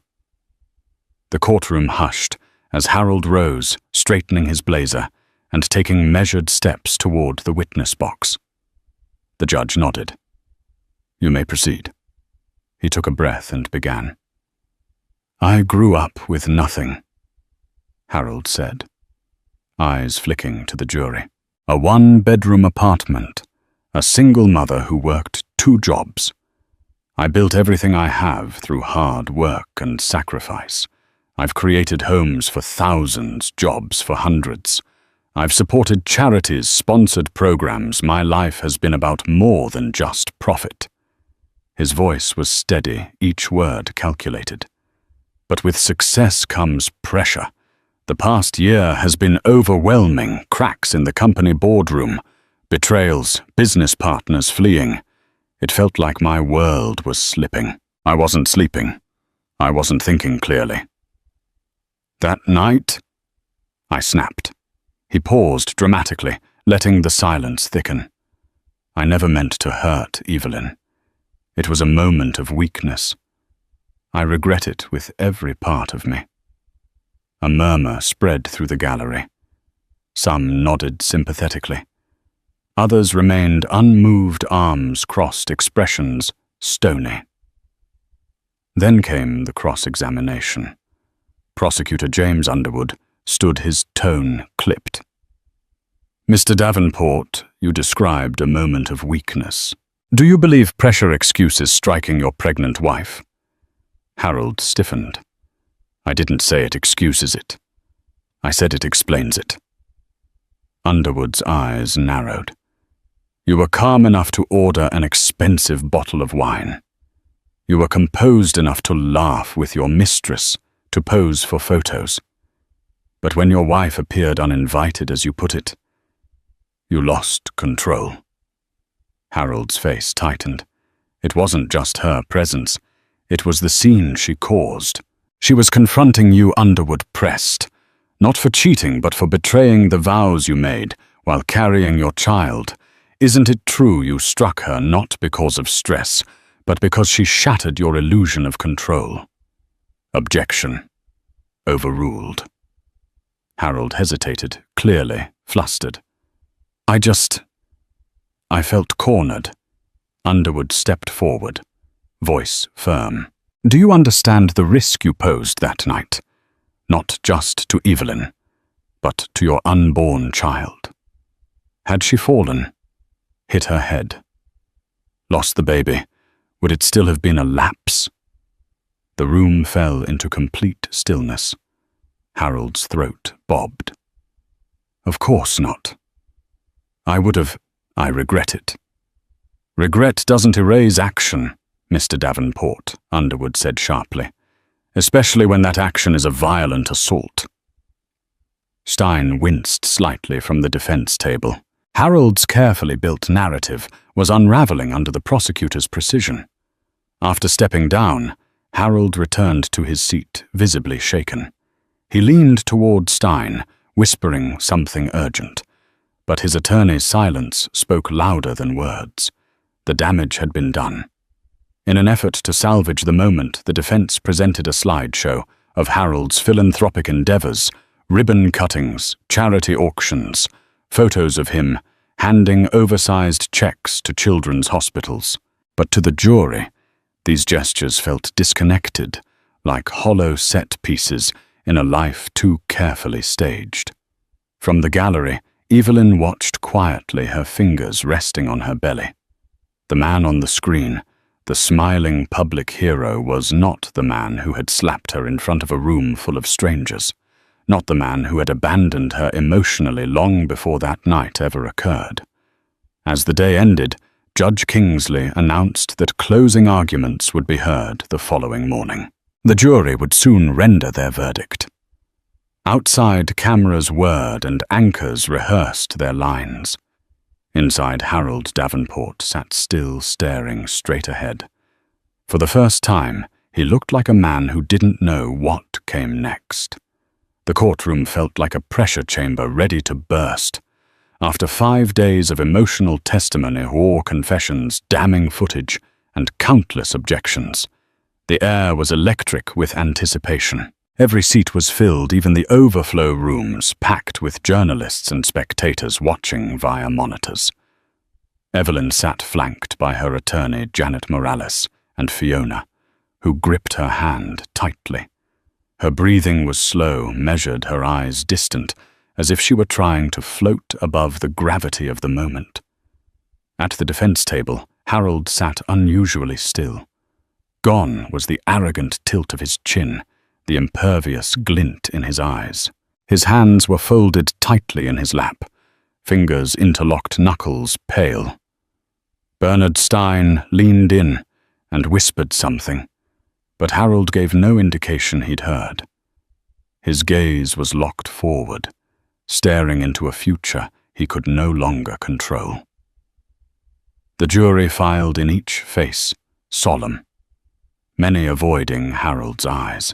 The courtroom hushed as Harold rose, straightening his blazer and taking measured steps toward the witness box. The judge nodded. "You may proceed." He took a breath and began. "I grew up with nothing," Harold said, eyes flicking to the jury. "A one-bedroom apartment, a single mother who worked 2 jobs. I built everything I have through hard work and sacrifice. I've created homes for thousands, jobs for hundreds. I've supported charities, sponsored programs. My life has been about more than just profit." His voice was steady, each word calculated. "But with success comes pressure. The past year has been overwhelming. Cracks in the company boardroom, betrayals, business partners fleeing. It felt like my world was slipping. I wasn't sleeping. I wasn't thinking clearly. That night," I snapped. He paused dramatically, letting the silence thicken. "I never meant to hurt Evelyn. It was a moment of weakness. I regret it with every part of me." A murmur spread through the gallery. Some nodded sympathetically. Others remained unmoved, arms crossed, expressions stony. Then came the cross-examination. Prosecutor James Underwood stood, his tone clipped. "Mr. Davenport, you described a moment of weakness. Do you believe pressure excuses striking your pregnant wife?" Harold stiffened. "I didn't say it excuses it. I said it explains it." Underwood's eyes narrowed. "You were calm enough to order an expensive bottle of wine. You were composed enough to laugh with your mistress, to pose for photos. But when your wife appeared uninvited, as you put it, you lost control." Harold's face tightened. It wasn't just her presence. It was the scene she caused. "She was confronting you," Underwood pressed, "not for cheating, but for betraying the vows you made while carrying your child. Isn't it true you struck her not because of stress, but because she shattered your illusion of control. Objection. Overruled. Harold hesitated, clearly flustered. I felt cornered. Underwood stepped forward, voice firm. Do you understand the risk you posed that night? Not just to Evelyn, but to your unborn child. Had she fallen, hit her head, lost the baby, would it still have been a lapse? The room fell into complete stillness. Harold's throat bobbed. Of course not. I regret it. Regret doesn't erase action, Mr. Davenport, Underwood said sharply, especially when that action is a violent assault. Stein winced slightly from the defense table. Harold's carefully built narrative was unraveling under the prosecutor's precision. After stepping down, Harold returned to his seat, visibly shaken. He leaned toward Stein, whispering something urgent, but his attorney's silence spoke louder than words. The damage had been done. In an effort to salvage the moment, the defense presented a slideshow of Harold's philanthropic endeavors, ribbon cuttings, charity auctions, photos of him handing oversized checks to children's hospitals. But to the jury, these gestures felt disconnected, like hollow set pieces in a life too carefully staged. From the gallery, Evelyn watched quietly, her fingers resting on her belly. The man on the screen, the smiling public hero, was not the man who had slapped her in front of a room full of strangers, not the man who had abandoned her emotionally long before that night ever occurred. As the day ended, Judge Kingsley announced that closing arguments would be heard the following morning. The jury would soon render their verdict. Outside, cameras whirred and anchors rehearsed their lines. Inside, Harold Davenport sat still, staring straight ahead. For the first time, he looked like a man who didn't know what came next. The courtroom felt like a pressure chamber ready to burst. After 5 days of emotional testimony, war confessions, damning footage, and countless objections, the air was electric with anticipation. Every seat was filled, even the overflow rooms packed with journalists and spectators watching via monitors. Evelyn sat flanked by her attorney, Janet Morales, and Fiona, who gripped her hand tightly. Her breathing was slow, measured, her eyes distant, as if she were trying to float above the gravity of the moment. At the defense table, Harold sat unusually still. Gone was the arrogant tilt of his chin, the impervious glint in his eyes. His hands were folded tightly in his lap, fingers interlocked, knuckles pale. Bernard Stein leaned in and whispered something, but Harold gave no indication he'd heard. His gaze was locked forward, staring into a future he could no longer control. The jury filed in each face, solemn, many avoiding Harold's eyes.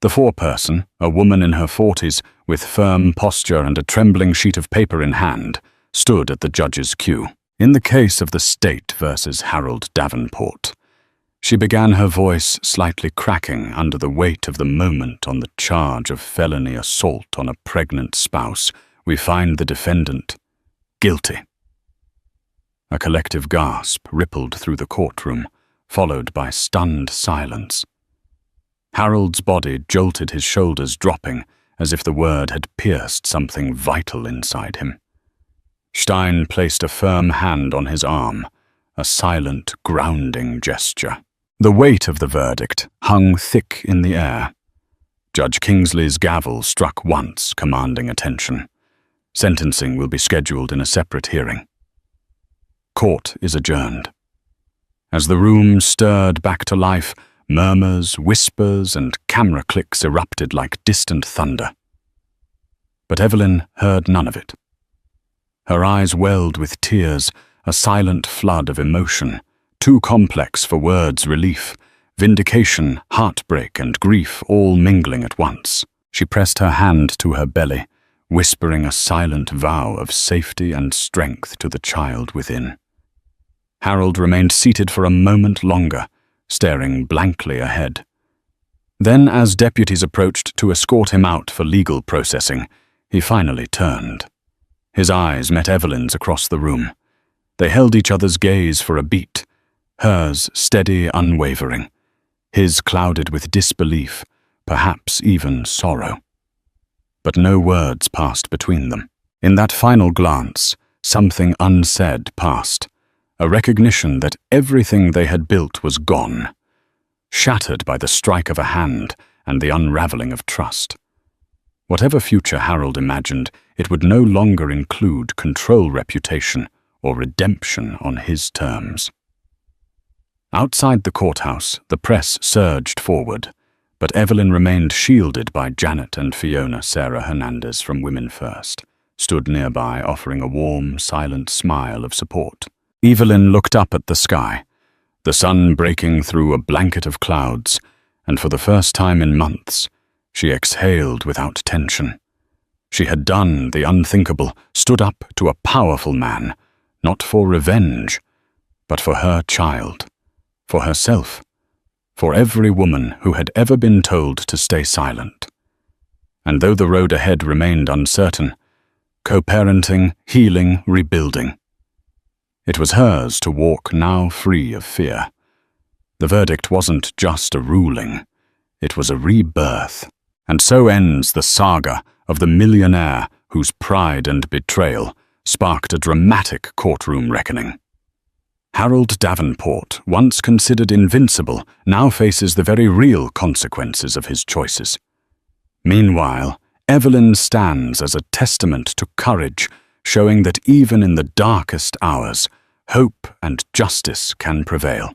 The foreperson, a woman in her 40s, with firm posture and a trembling sheet of paper in hand, stood at the judge's cue. In the case of the state versus Harold Davenport, she began, her voice slightly cracking under the weight of the moment. On the charge of felony assault on a pregnant spouse, we find the defendant guilty. A collective gasp rippled through the courtroom, followed by stunned silence. Harold's body jolted, his shoulders dropping, as if the word had pierced something vital inside him. Stein placed a firm hand on his arm, a silent, grounding gesture. The weight of the verdict hung thick in the air. Judge Kingsley's gavel struck once, commanding attention. Sentencing will be scheduled in a separate hearing. Court is adjourned. As the room stirred back to life, murmurs, whispers, and camera clicks erupted like distant thunder. But Evelyn heard none of it. Her eyes welled with tears, a silent flood of emotion, too complex for words' relief, vindication, heartbreak, and grief all mingling at once. She pressed her hand to her belly, whispering a silent vow of safety and strength to the child within. Harold remained seated for a moment longer, staring blankly ahead. Then, as deputies approached to escort him out for legal processing, he finally turned. His eyes met Evelyn's across the room. They held each other's gaze for a beat, hers steady, unwavering, his clouded with disbelief, perhaps even sorrow. But no words passed between them. In that final glance, something unsaid passed, a recognition that everything they had built was gone, shattered by the strike of a hand and the unraveling of trust. Whatever future Harold imagined, it would no longer include control, reputation, or redemption on his terms. Outside the courthouse, the press surged forward, but Evelyn remained shielded by Janet and Fiona. Sarah Hernandez from Women First stood nearby, offering a warm, silent smile of support. Evelyn looked up at the sky, the sun breaking through a blanket of clouds, and for the first time in months, she exhaled without tension. She had done the unthinkable, stood up to a powerful man, not for revenge, but for her child, for herself, for every woman who had ever been told to stay silent. And though the road ahead remained uncertain, co-parenting, healing, rebuilding, it was hers to walk now free of fear. The verdict wasn't just a ruling, it was a rebirth. And so ends the saga of the millionaire whose pride and betrayal sparked a dramatic courtroom reckoning. Harold Davenport, once considered invincible, now faces the very real consequences of his choices. Meanwhile, Evelyn stands as a testament to courage, showing that even in the darkest hours, hope and justice can prevail.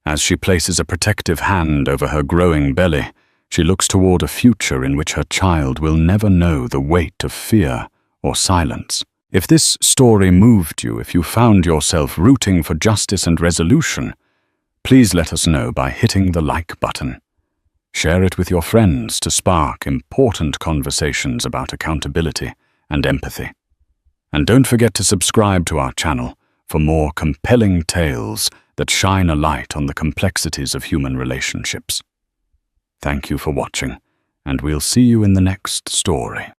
As she places a protective hand over her growing belly, she looks toward a future in which her child will never know the weight of fear or silence. If this story moved you, if you found yourself rooting for justice and resolution, please let us know by hitting the like button. Share it with your friends to spark important conversations about accountability and empathy. And don't forget to subscribe to our channel for more compelling tales that shine a light on the complexities of human relationships. Thank you for watching, and we'll see you in the next story.